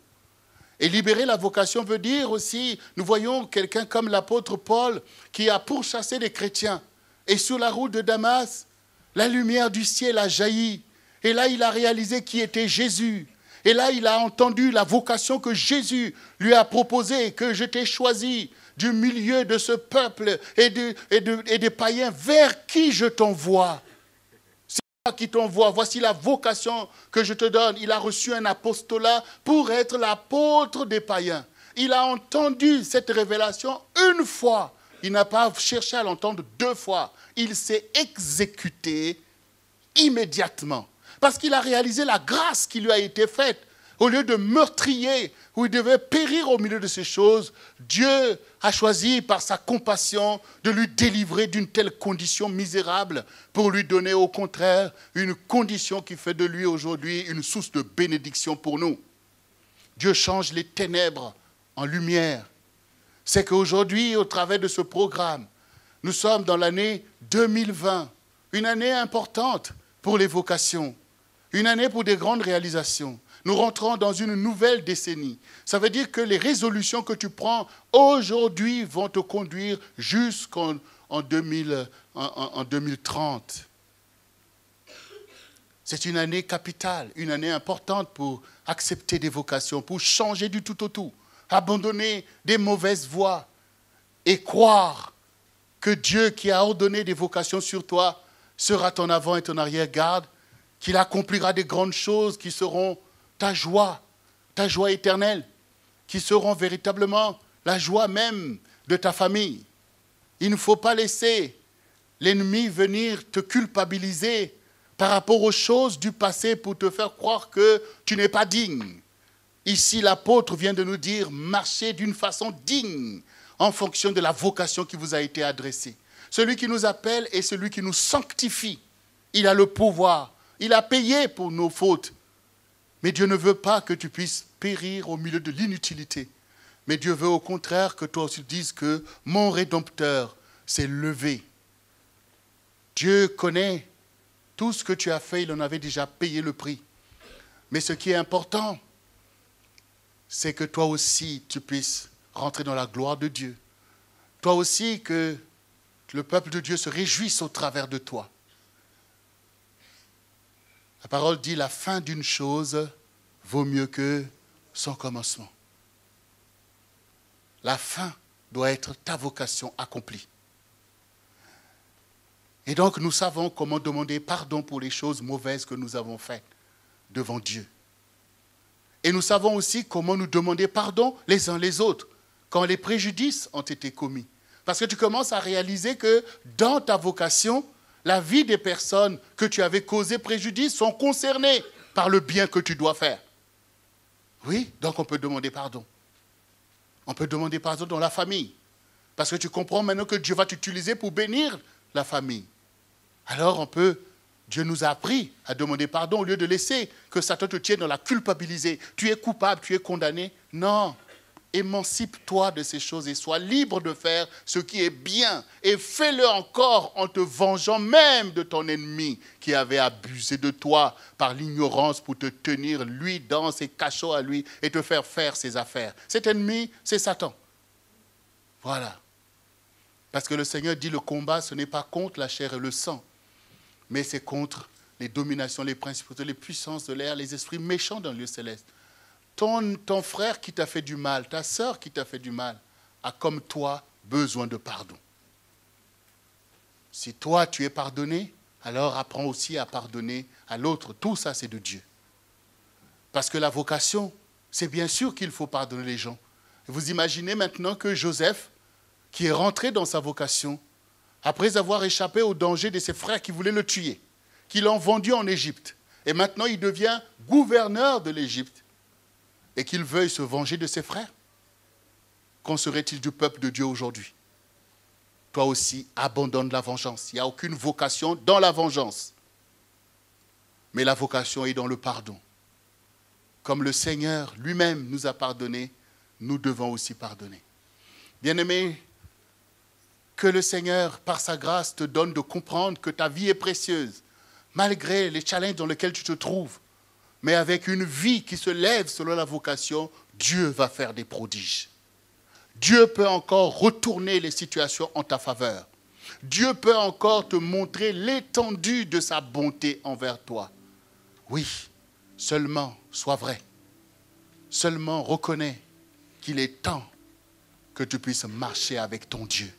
Et libérer la vocation veut dire aussi, nous voyons quelqu'un comme l'apôtre Paul qui a pourchassé les chrétiens. Et sur la route de Damas, la lumière du ciel a jailli. Et là, il a réalisé qui était Jésus. Et là, il a entendu la vocation que Jésus lui a proposée, que je t'ai choisi du milieu de ce peuple et des païens vers qui je t'envoie. C'est moi qui t'envoie. Voici la vocation que je te donne. Il a reçu un apostolat pour être l'apôtre des païens. Il a entendu cette révélation une fois. Il n'a pas cherché à l'entendre deux fois. Il s'est exécuté immédiatement. Parce qu'il a réalisé la grâce qui lui a été faite. Au lieu de meurtrier, où il devait périr au milieu de ces choses, Dieu a choisi par sa compassion de lui délivrer d'une telle condition misérable pour lui donner au contraire une condition qui fait de lui aujourd'hui une source de bénédiction pour nous. Dieu change les ténèbres en lumière. C'est qu'aujourd'hui, au travers de ce programme, nous sommes dans l'année 2020, une année importante pour les vocations, une année pour des grandes réalisations. Nous rentrons dans une nouvelle décennie. Ça veut dire que les résolutions que tu prends aujourd'hui vont te conduire jusqu'en 2030. C'est une année capitale, une année importante pour accepter des vocations, pour changer du tout au tout, abandonner des mauvaises voies et croire que Dieu qui a ordonné des vocations sur toi sera ton avant et ton arrière-garde, qu'il accomplira des grandes choses qui seront ta joie éternelle, qui seront véritablement la joie même de ta famille. Il ne faut pas laisser l'ennemi venir te culpabiliser par rapport aux choses du passé pour te faire croire que tu n'es pas digne. Ici, l'apôtre vient de nous dire, marchez d'une façon digne en fonction de la vocation qui vous a été adressée. Celui qui nous appelle est celui qui nous sanctifie. Il a le pouvoir. Il a payé pour nos fautes. Mais Dieu ne veut pas que tu puisses périr au milieu de l'inutilité. Mais Dieu veut au contraire que toi aussi dises que mon Rédempteur s'est levé. Dieu connaît tout ce que tu as fait, il en avait déjà payé le prix. Mais ce qui est important, c'est que toi aussi tu puisses rentrer dans la gloire de Dieu. Toi aussi que le peuple de Dieu se réjouisse au travers de toi. La parole dit, la fin d'une chose vaut mieux que son commencement. La fin doit être ta vocation accomplie. Et donc, nous savons comment demander pardon pour les choses mauvaises que nous avons faites devant Dieu. Et nous savons aussi comment nous demander pardon les uns les autres quand les préjudices ont été commis. Parce que tu commences à réaliser que dans ta vocation, la vie des personnes que tu avais causé préjudice sont concernées par le bien que tu dois faire. Oui, donc on peut demander pardon. On peut demander pardon dans la famille. Parce que tu comprends maintenant que Dieu va t'utiliser pour bénir la famille. Alors Dieu nous a appris à demander pardon au lieu de laisser que Satan te tienne dans la culpabilité. Tu es coupable, tu es condamné. Non. Émancipe-toi de ces choses et sois libre de faire ce qui est bien. Et fais-le encore en te vengeant même de ton ennemi qui avait abusé de toi par l'ignorance pour te tenir, lui, dans ses cachots à lui et te faire faire ses affaires. Cet ennemi, c'est Satan. Voilà. Parce que le Seigneur dit le combat, ce n'est pas contre la chair et le sang, mais c'est contre les dominations, les principautés, les puissances de l'air, les esprits méchants dans le lieu céleste. Ton frère qui t'a fait du mal, ta sœur qui t'a fait du mal, a comme toi besoin de pardon. Si toi tu es pardonné, alors apprends aussi à pardonner à l'autre. Tout ça c'est de Dieu. Parce que la vocation, c'est bien sûr qu'il faut pardonner les gens. Vous imaginez maintenant que Joseph, qui est rentré dans sa vocation, après avoir échappé au danger de ses frères qui voulaient le tuer, qui l'ont vendu en Égypte, et maintenant il devient gouverneur de l'Égypte, et qu'il veuille se venger de ses frères, qu'en serait-il du peuple de Dieu aujourd'hui? Toi aussi, abandonne la vengeance. Il n'y a aucune vocation dans la vengeance. Mais la vocation est dans le pardon. Comme le Seigneur lui-même nous a pardonné, nous devons aussi pardonner. Bien-aimé, que le Seigneur, par sa grâce, te donne de comprendre que ta vie est précieuse. malgré les challenges dans lesquels tu te trouves, mais avec une vie qui se lève selon la vocation, Dieu va faire des prodiges. Dieu peut encore retourner les situations en ta faveur. Dieu peut encore te montrer l'étendue de sa bonté envers toi. Oui, seulement sois vrai. Seulement reconnais qu'il est temps que tu puisses marcher avec ton Dieu.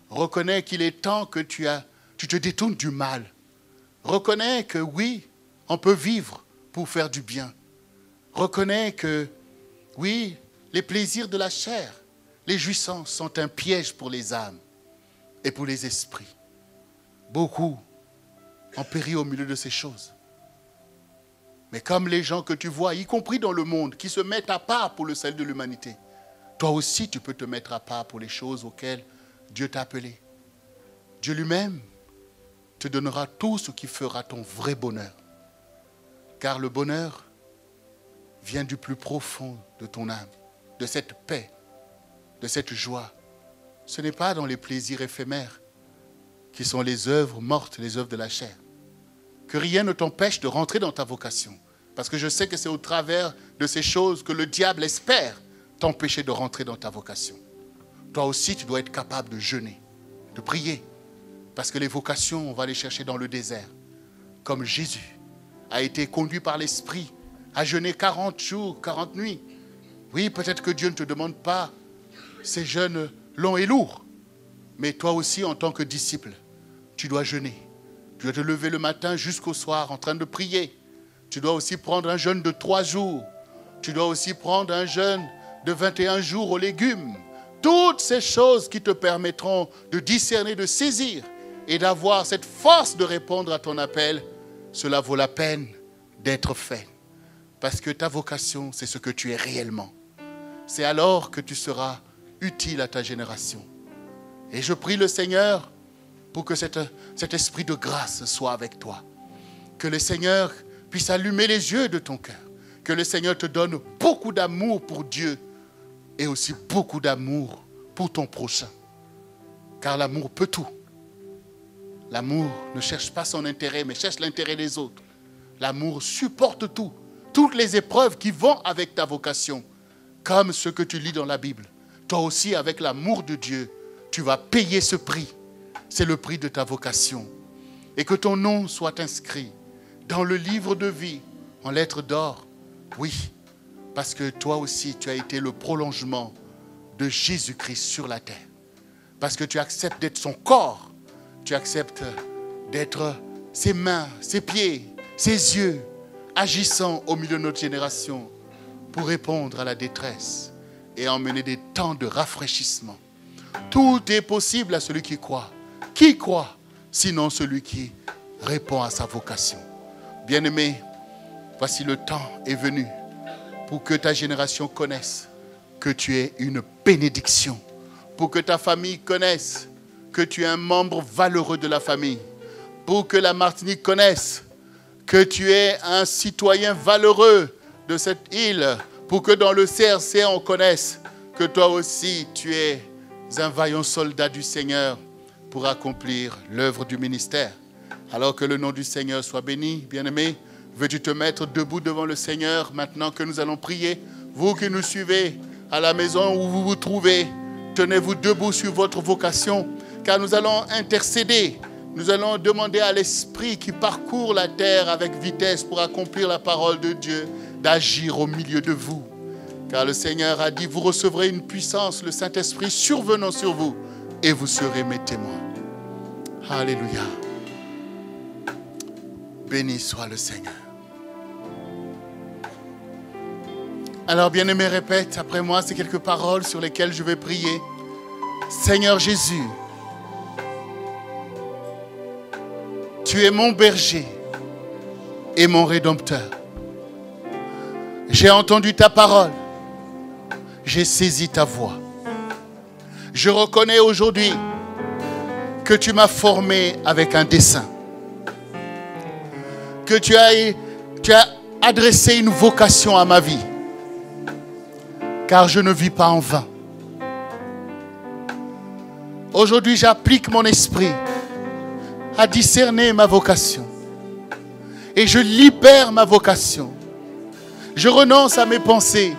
Reconnais qu'il est temps que tu te détournes du mal. Reconnais que oui, on peut vivre pour faire du bien. Reconnais que oui, les plaisirs de la chair, les jouissances sont un piège pour les âmes et pour les esprits. Beaucoup ont péri au milieu de ces choses. Mais comme les gens que tu vois, y compris dans le monde, qui se mettent à part pour le salut de l'humanité, toi aussi tu peux te mettre à part pour les choses auxquelles Dieu t'a appelé. Dieu lui-même te donnera tout ce qui fera ton vrai bonheur. Car le bonheur vient du plus profond de ton âme, de cette paix, de cette joie. Ce n'est pas dans les plaisirs éphémères qui sont les œuvres mortes, les œuvres de la chair. Que rien ne t'empêche de rentrer dans ta vocation. Parce que je sais que c'est au travers de ces choses que le diable espère t'empêcher de rentrer dans ta vocation. Toi aussi, tu dois être capable de jeûner, de prier. Parce que les vocations, on va les chercher dans le désert. Comme Jésus a été conduit par l'Esprit à jeûner 40 jours, 40 nuits. Oui, peut-être que Dieu ne te demande pas ces jeûnes longs et lourds. Mais toi aussi, en tant que disciple, tu dois jeûner. Tu dois te lever le matin jusqu'au soir en train de prier. Tu dois aussi prendre un jeûne de 3 jours. Tu dois aussi prendre un jeûne de 21 jours aux légumes. Toutes ces choses qui te permettront de discerner, de saisir et d'avoir cette force de répondre à ton appel, cela vaut la peine d'être fait. Parce que ta vocation, c'est ce que tu es réellement. C'est alors que tu seras utile à ta génération. Et je prie le Seigneur pour que cet esprit de grâce soit avec toi. Que le Seigneur puisse allumer les yeux de ton cœur. Que le Seigneur te donne beaucoup d'amour pour Dieu et aussi beaucoup d'amour pour ton prochain. Car l'amour peut tout. L'amour ne cherche pas son intérêt, mais cherche l'intérêt des autres. L'amour supporte tout. Toutes les épreuves qui vont avec ta vocation, comme ce que tu lis dans la Bible. Toi aussi, avec l'amour de Dieu, tu vas payer ce prix. C'est le prix de ta vocation. Et que ton nom soit inscrit dans le livre de vie, en lettres d'or. Oui, parce que toi aussi, tu as été le prolongement de Jésus-Christ sur la terre. Parce que tu acceptes d'être son corps. Tu acceptes d'être ses mains, ses pieds, ses yeux, agissant au milieu de notre génération pour répondre à la détresse et emmener des temps de rafraîchissement. Tout est possible à celui qui croit. Qui croit, sinon celui qui répond à sa vocation. Bien-aimé, voici le temps est venu pour que ta génération connaisse que tu es une bénédiction. Pour que ta famille connaisse que tu es un membre valeureux de la famille. Pour que la Martinique connaisse que tu es un citoyen valeureux de cette île. Pour que dans le CRC, on connaisse que toi aussi, tu es un vaillant soldat du Seigneur pour accomplir l'œuvre du ministère. Alors que le nom du Seigneur soit béni, bien-aimé, veux-tu te mettre debout devant le Seigneur maintenant que nous allons prier? Vous qui nous suivez à la maison où vous vous trouvez, tenez-vous debout sur votre vocation, car nous allons intercéder. Nous allons demander à l'Esprit qui parcourt la terre avec vitesse pour accomplir la parole de Dieu, d'agir au milieu de vous. Car le Seigneur a dit, vous recevrez une puissance, le Saint-Esprit survenant sur vous, et vous serez mes témoins. Alléluia. Béni soit le Seigneur. Alors, bien-aimé, répète après moi ces quelques paroles sur lesquelles je vais prier. Seigneur Jésus, tu es mon berger et mon rédempteur. J'ai entendu ta parole. J'ai saisi ta voix. Je reconnais aujourd'hui que tu m'as formé avec un dessein. Que tu as adressé une vocation à ma vie. Car je ne vis pas en vain. Aujourd'hui, j'applique mon esprit à discerner ma vocation. Et je libère ma vocation. Je renonce à mes pensées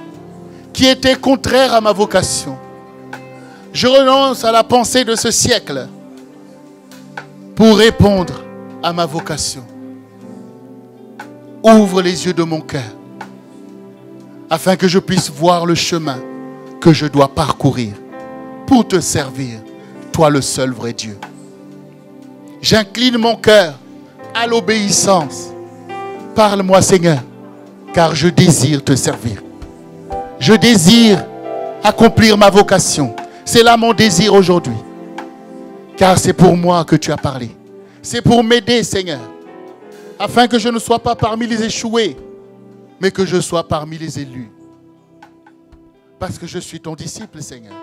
qui étaient contraires à ma vocation. Je renonce à la pensée de ce siècle pour répondre à ma vocation. Ouvre les yeux de mon cœur afin que je puisse voir le chemin que je dois parcourir pour te servir, toi le seul vrai Dieu. J'incline mon cœur à l'obéissance. Parle-moi, Seigneur, car je désire te servir. Je désire accomplir ma vocation. C'est là mon désir aujourd'hui. Car c'est pour moi que tu as parlé. C'est pour m'aider, Seigneur, afin que je ne sois pas parmi les échoués, mais que je sois parmi les élus. Parce que je suis ton disciple, Seigneur.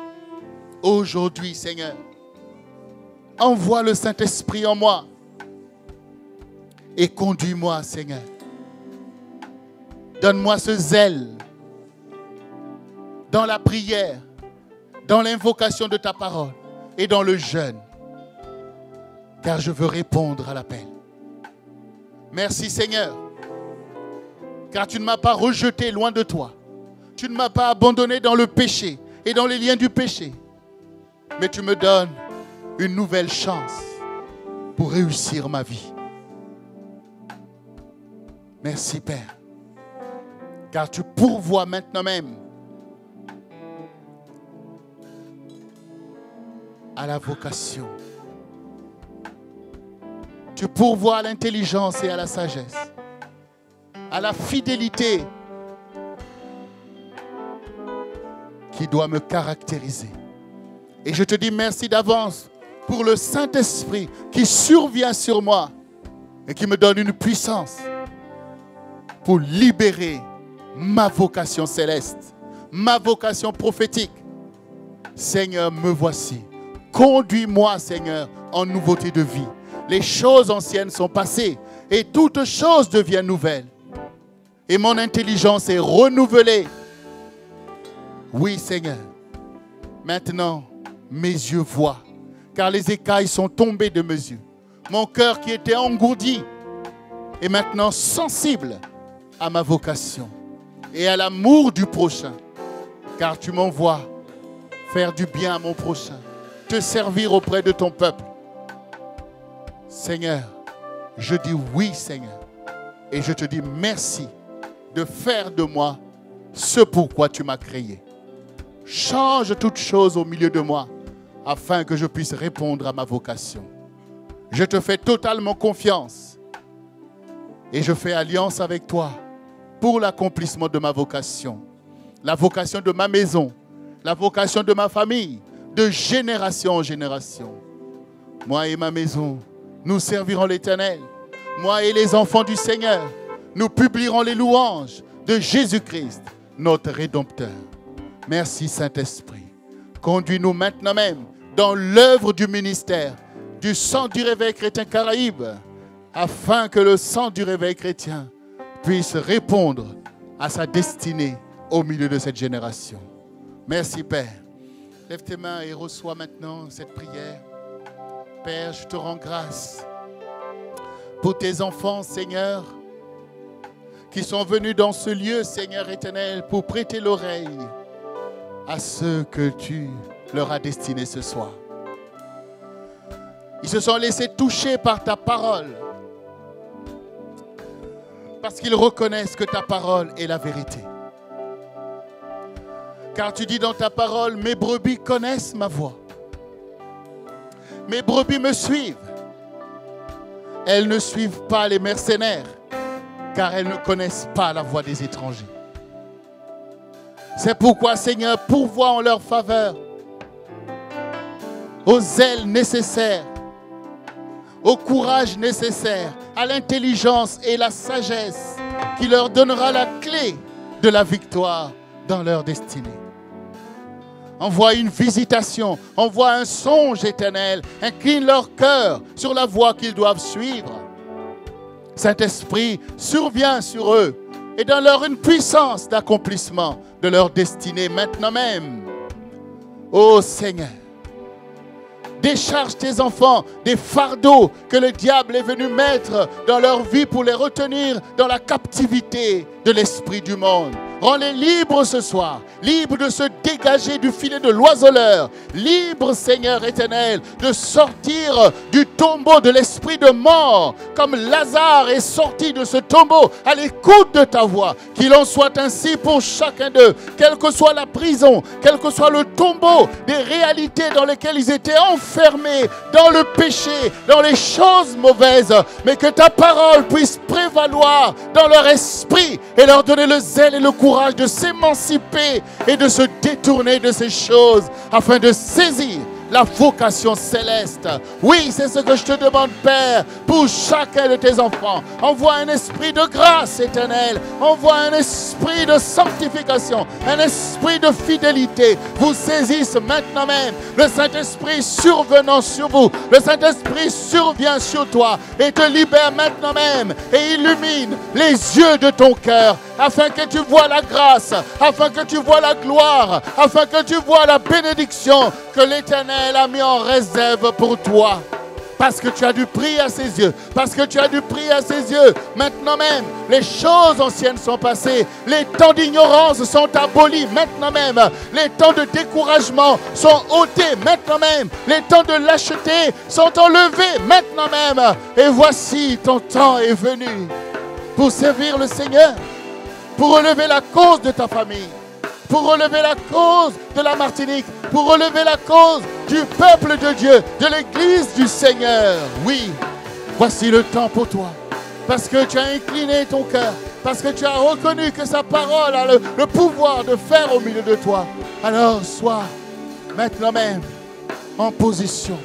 Aujourd'hui, Seigneur, envoie le Saint-Esprit en moi et conduis-moi, Seigneur. Donne-moi ce zèle dans la prière, dans l'invocation de ta parole et dans le jeûne, car je veux répondre à l'appel. Merci, Seigneur, car tu ne m'as pas rejeté loin de toi. Tu ne m'as pas abandonné dans le péché et dans les liens du péché, mais tu me donnes une nouvelle chance pour réussir ma vie. Merci, Père, car tu pourvois maintenant même à la vocation. Tu pourvois à l'intelligence et à la sagesse, à la fidélité qui doit me caractériser. Et je te dis merci d'avance pour le Saint-Esprit qui survient sur moi et qui me donne une puissance pour libérer ma vocation céleste, ma vocation prophétique. Seigneur, me voici. Conduis-moi, Seigneur, en nouveauté de vie. Les choses anciennes sont passées et toutes choses deviennent nouvelles. Et mon intelligence est renouvelée. Oui, Seigneur. Maintenant, mes yeux voient, car les écailles sont tombées de mes yeux. Mon cœur qui était engourdi est maintenant sensible à ma vocation et à l'amour du prochain, car tu m'envoies faire du bien à mon prochain, te servir auprès de ton peuple. Seigneur, je dis oui, Seigneur, et je te dis merci de faire de moi ce pourquoi tu m'as créé. Change toutes choses au milieu de moi afin que je puisse répondre à ma vocation. Je te fais totalement confiance et je fais alliance avec toi pour l'accomplissement de ma vocation, la vocation de ma maison, la vocation de ma famille, de génération en génération. Moi et ma maison, nous servirons l'Éternel. Moi et les enfants du Seigneur, nous publierons les louanges de Jésus-Christ, notre Rédempteur. Merci Saint-Esprit. Conduis-nous maintenant même dans l'œuvre du ministère du sang du réveil chrétien Caraïbe, afin que le sang du réveil chrétien puisse répondre à sa destinée au milieu de cette génération. Merci Père. Lève tes mains et reçois maintenant cette prière. Père, je te rends grâce pour tes enfants, Seigneur, qui sont venus dans ce lieu, Seigneur éternel, pour prêter l'oreille à ceux que tu leur as destinés ce soir. Ils se sont laissés toucher par ta parole, parce qu'ils reconnaissent que ta parole est la vérité. Car tu dis dans ta parole, mes brebis connaissent ma voix. Mes brebis me suivent. Elles ne suivent pas les mercenaires, car elles ne connaissent pas la voix des étrangers. C'est pourquoi, Seigneur, pourvois en leur faveur aux ailes nécessaires, au courage nécessaire, à l'intelligence et la sagesse qui leur donnera la clé de la victoire dans leur destinée. Envoie une visitation, envoie un songe éternel, incline leur cœur sur la voie qu'ils doivent suivre. Saint-Esprit, surviens sur eux et donne-leur une puissance d'accomplissement de leur destinée maintenant même. Ô Seigneur, Décharge tes enfants des fardeaux que le diable est venu mettre dans leur vie pour les retenir dans la captivité de l'esprit du monde. Rends-les libres ce soir, libres de se dégager du filet de l'oiseleur, libres, Seigneur éternel, de sortir du tombeau de l'esprit de mort, comme Lazare est sorti de ce tombeau à l'écoute de ta voix. Qu'il en soit ainsi pour chacun d'eux, quelle que soit la prison, quel que soit le tombeau des réalités dans lesquelles ils étaient enfermés, dans le péché, dans les choses mauvaises, mais que ta parole puisse prévaloir dans leur esprit et leur donner le zèle et le courage de s'émanciper et de se détourner de ces choses afin de saisir la vocation céleste. Oui, c'est ce que je te demande, Père, pour chacun de tes enfants. Envoie un esprit de grâce éternelle, envoie un esprit de sanctification, un esprit de fidélité. Vous saisisse maintenant même le Saint-Esprit survenant sur vous. Le Saint-Esprit survient sur toi et te libère maintenant même et illumine les yeux de ton cœur afin que tu vois la grâce, afin que tu vois la gloire, afin que tu vois la bénédiction que l'Éternel a mis en réserve pour toi. Parce que tu as du prix à ses yeux. Parce que tu as du prix à ses yeux. Maintenant même, les choses anciennes sont passées. Les temps d'ignorance sont abolis. Maintenant même, les temps de découragement sont ôtés. Maintenant même, les temps de lâcheté sont enlevés. Maintenant même. Et voici, ton temps est venu pour servir le Seigneur, pour relever la cause de ta famille, pour relever la cause de la Martinique, pour relever la cause du peuple de Dieu, de l'Église du Seigneur. Oui, voici le temps pour toi. Parce que tu as incliné ton cœur, parce que tu as reconnu que sa parole a le pouvoir de faire au milieu de toi. Alors sois maintenant même en position.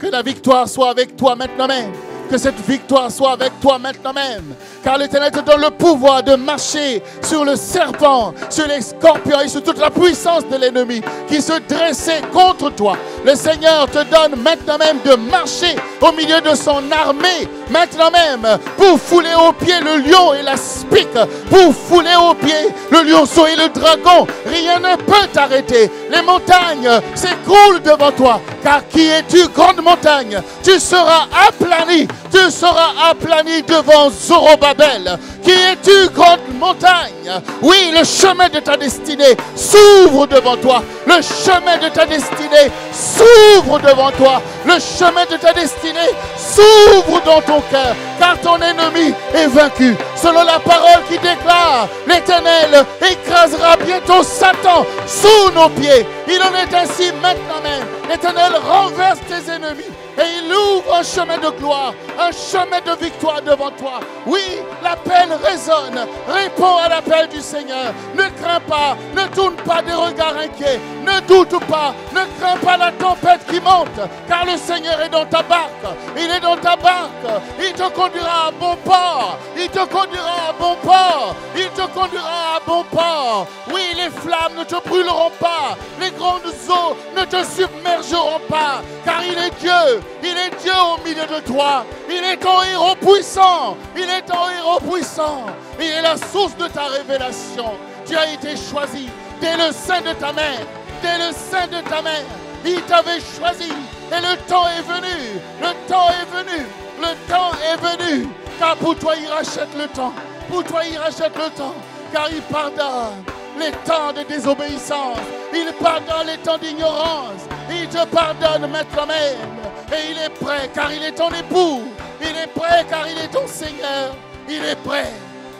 Que la victoire soit avec toi maintenant même. Que cette victoire soit avec toi maintenant même. Car l'Éternel te donne le pouvoir de marcher sur le serpent, sur les scorpions et sur toute la puissance de l'ennemi qui se dressait contre toi. Le Seigneur te donne maintenant même de marcher au milieu de son armée, maintenant même, pour fouler aux pieds le lion et la spique, pour fouler aux pieds le lionceau et le dragon. Rien ne peut t'arrêter. Les montagnes s'écroulent devant toi. Car qui es-tu, grande montagne? Tu seras aplani. Tu seras aplani devant Zorobabel. Qui es-tu, grande montagne? Oui, le chemin de ta destinée s'ouvre devant toi. Le chemin de ta destinée s'ouvre devant toi. Le chemin de ta destinée s'ouvre dans ton cœur. Car ton ennemi est vaincu. Selon la parole qui déclare, l'Éternel écrasera bientôt Satan sous nos pieds. Il en est ainsi maintenant même. L'Éternel renverse tes ennemis. Et il ouvre un chemin de gloire, un chemin de victoire devant toi. Oui, l'appel résonne. Réponds à l'appel du Seigneur. Ne crains pas, ne tourne pas des regards inquiets. Ne doute pas, ne crains pas la tempête qui monte. Car le Seigneur est dans ta barque. Il est dans ta barque. Il te conduira à bon port. Il te conduira à bon port. Il te conduira à bon port. Oui, les flammes ne te brûleront pas. Les grandes eaux ne te submergeront pas. Car il est Dieu. Il est Dieu au milieu de toi. Il est ton héros puissant. Il est ton héros puissant. Il est la source de ta révélation. Tu as été choisi dès le sein de ta mère. Dès le sein de ta mère. Il t'avait choisi. Et le temps est venu. Le temps est venu. Le temps est venu. Car pour toi, il rachète le temps. Pour toi, il rachète le temps. Car il pardonne les temps de désobéissance. Il pardonne les temps d'ignorance. Il te pardonne maintenant même. Et il est prêt car il est ton époux. Il est prêt car il est ton Seigneur. Il est prêt.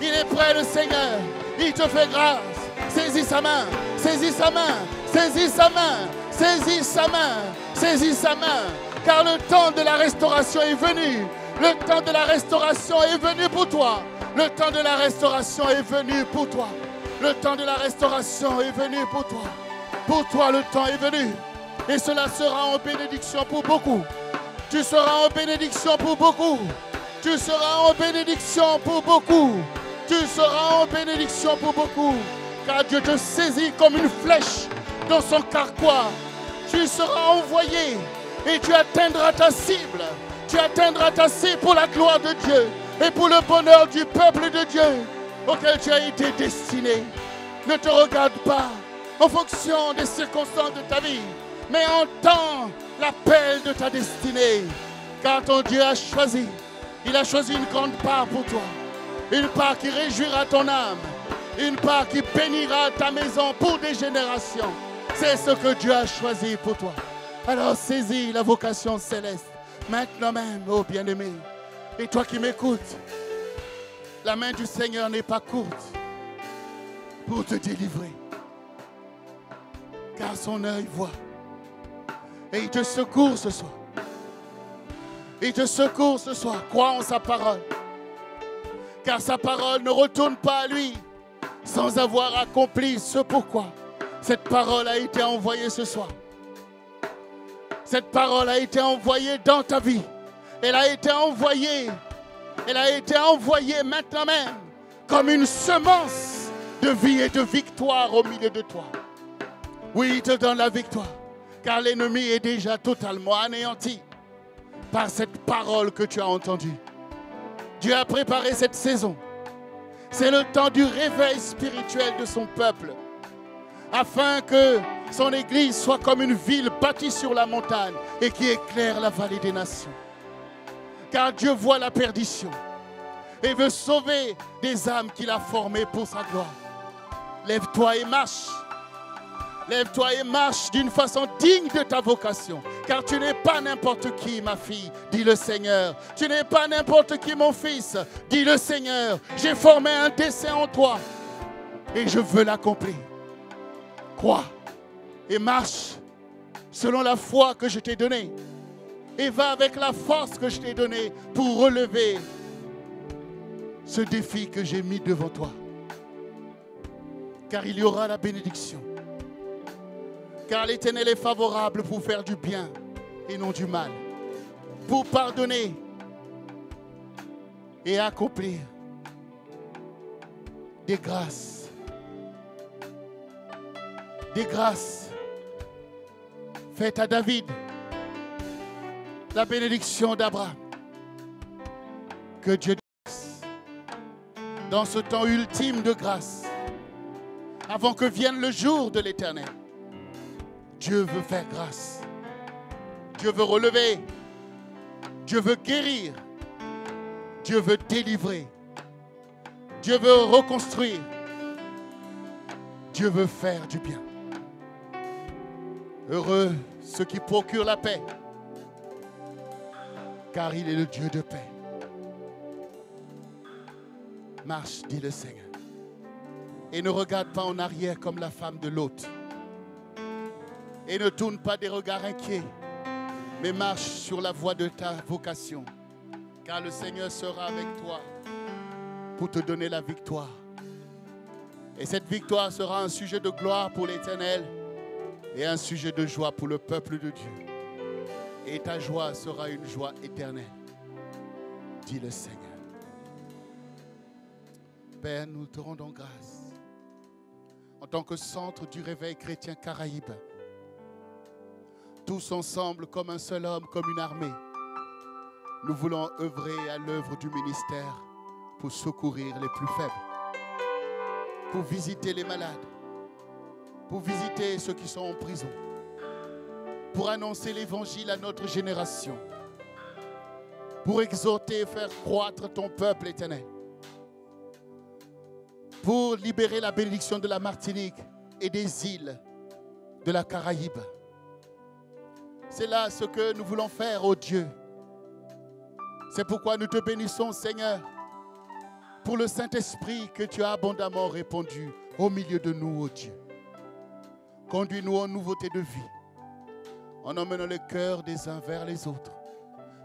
Il est prêt le Seigneur. Il te fait grâce. Saisis sa main. Saisis sa main. Saisis sa main. Saisis sa main. Saisis sa main. Car le temps de la restauration est venu. Le temps de la restauration est venu pour toi. Le temps de la restauration est venu pour toi. Le temps de la restauration est venu pour toi. Pour toi, le temps est venu. Et cela sera en bénédiction pour beaucoup. Tu seras en bénédiction pour beaucoup. Tu seras en bénédiction pour beaucoup. Tu seras en bénédiction pour beaucoup. Car Dieu te saisit comme une flèche dans son carquois. Tu seras envoyé et tu atteindras ta cible. Tu atteindras ta cible pour la gloire de Dieu et pour le bonheur du peuple de Dieu auquel tu as été destiné. Ne te regarde pas en fonction des circonstances de ta vie. mais entends l'appel de ta destinée. Car ton Dieu a choisi. Il a choisi une grande part pour toi. Une part qui réjouira ton âme. Une part qui bénira ta maison pour des générations. C'est ce que Dieu a choisi pour toi. Alors saisis la vocation céleste. Maintenant même, ô bien-aimé. Et toi qui m'écoutes, la main du Seigneur n'est pas courte pour te délivrer. Car son œil voit. Et il te secourt ce soir. Il te secourt ce soir. Crois en sa parole. Car sa parole ne retourne pas à lui sans avoir accompli ce pourquoi cette parole a été envoyée ce soir. Cette parole a été envoyée dans ta vie. Elle a été envoyée maintenant même comme une semence de vie et de victoire au milieu de toi. Oui, il te donne la victoire, car l'ennemi est déjà totalement anéanti par cette parole que tu as entendue. Dieu a préparé cette saison. C'est le temps du réveil spirituel de son peuple, afin que son église soit comme une ville bâtie sur la montagne et qui éclaire la vallée des nations. Car Dieu voit la perdition et veut sauver des âmes qu'il a formées pour sa gloire. Lève-toi et marche. Lève-toi et marche d'une façon digne de ta vocation. Car tu n'es pas n'importe qui, ma fille, dit le Seigneur. Tu n'es pas n'importe qui, mon fils, dit le Seigneur. J'ai formé un dessein en toi et je veux l'accomplir. Crois et marche selon la foi que je t'ai donnée. Et va avec la force que je t'ai donnée pour relever ce défi que j'ai mis devant toi. Car il y aura la bénédiction. Car l'Éternel est favorable pour faire du bien et non du mal. Pour pardonner et accomplir des grâces. Des grâces faites à David. La bénédiction d'Abraham. Que Dieu bénisse dans ce temps ultime de grâce. Avant que vienne le jour de l'Éternel. Dieu veut faire grâce. Dieu veut relever. Dieu veut guérir. Dieu veut délivrer. Dieu veut reconstruire. Dieu veut faire du bien. Heureux ceux qui procurent la paix, car il est le Dieu de paix. Marche, dit le Seigneur. Et ne regarde pas en arrière comme la femme de Lot. Et ne tourne pas des regards inquiets, mais marche sur la voie de ta vocation, car le Seigneur sera avec toi pour te donner la victoire. Et cette victoire sera un sujet de gloire pour l'Éternel et un sujet de joie pour le peuple de Dieu. Et ta joie sera une joie éternelle, dit le Seigneur. Père, nous te rendons grâce. En tant que centre du réveil chrétien Caraïbe, tous ensemble, comme un seul homme, comme une armée, nous voulons œuvrer à l'œuvre du ministère pour secourir les plus faibles, pour visiter les malades, pour visiter ceux qui sont en prison, pour annoncer l'évangile à notre génération, pour exhorter et faire croître ton peuple éternel, pour libérer la bénédiction de la Martinique et des îles de la Caraïbe. C'est là ce que nous voulons faire, ô Dieu. C'est pourquoi nous te bénissons, Seigneur, pour le Saint-Esprit que tu as abondamment répandu au milieu de nous, ô Dieu. Conduis-nous en nouveauté de vie, en emmenant le cœur des uns vers les autres.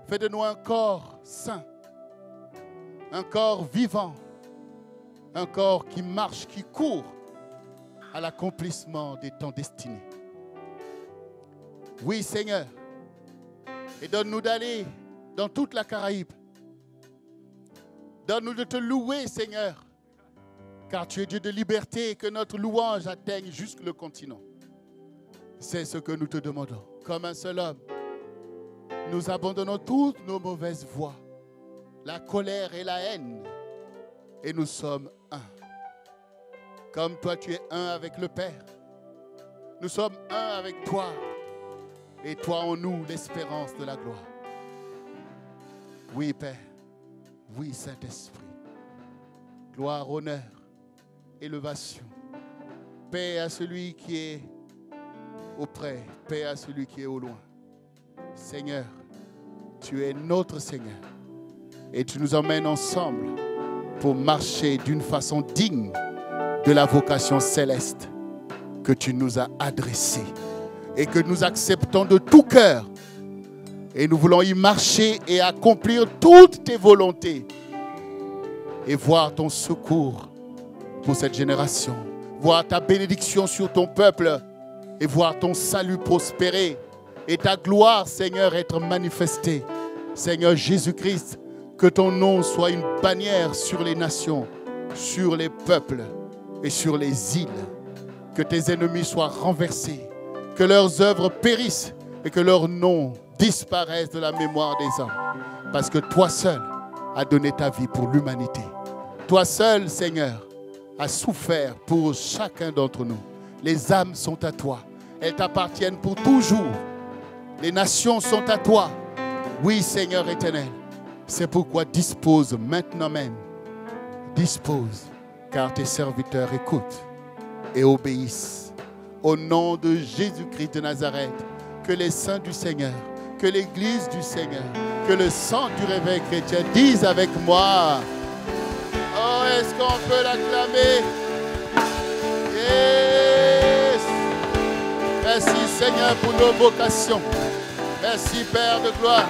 Fais de nous un corps saint, un corps vivant, un corps qui marche, qui court à l'accomplissement des temps destinés. Oui, Seigneur, et donne-nous d'aller dans toute la Caraïbe. Donne-nous de te louer, Seigneur, car tu es Dieu de liberté et que notre louange atteigne jusque le continent. C'est ce que nous te demandons. Comme un seul homme, nous abandonnons toutes nos mauvaises voies, la colère et la haine, et nous sommes un. Comme toi tu es un avec le Père, nous sommes un avec toi. Et toi en nous, l'espérance de la gloire. Oui, Père. Oui, Saint-Esprit. Gloire, honneur, élévation. Paix à celui qui est auprès. Paix à celui qui est au loin. Seigneur, tu es notre Seigneur. Et tu nous emmènes ensemble pour marcher d'une façon digne de la vocation céleste que tu nous as adressée et que nous acceptons de tout cœur. Et nous voulons y marcher et accomplir toutes tes volontés et voir ton secours pour cette génération, voir ta bénédiction sur ton peuple et voir ton salut prospérer et ta gloire, Seigneur, être manifestée. Seigneur Jésus-Christ, que ton nom soit une bannière sur les nations, sur les peuples et sur les îles. Que tes ennemis soient renversés, que leurs œuvres périssent et que leurs noms disparaissent de la mémoire des hommes. Parce que toi seul as donné ta vie pour l'humanité. Toi seul, Seigneur, as souffert pour chacun d'entre nous. Les âmes sont à toi. Elles t'appartiennent pour toujours. Les nations sont à toi. Oui, Seigneur éternel. C'est pourquoi dispose maintenant même. Dispose, car tes serviteurs écoutent et obéissent. Au nom de Jésus-Christ de Nazareth, que les saints du Seigneur, que l'Église du Seigneur, que le sang du réveil chrétien disent avec moi. Oh, est-ce qu'on peut l'acclamer? Yes! Merci Seigneur pour nos vocations. Merci Père de gloire.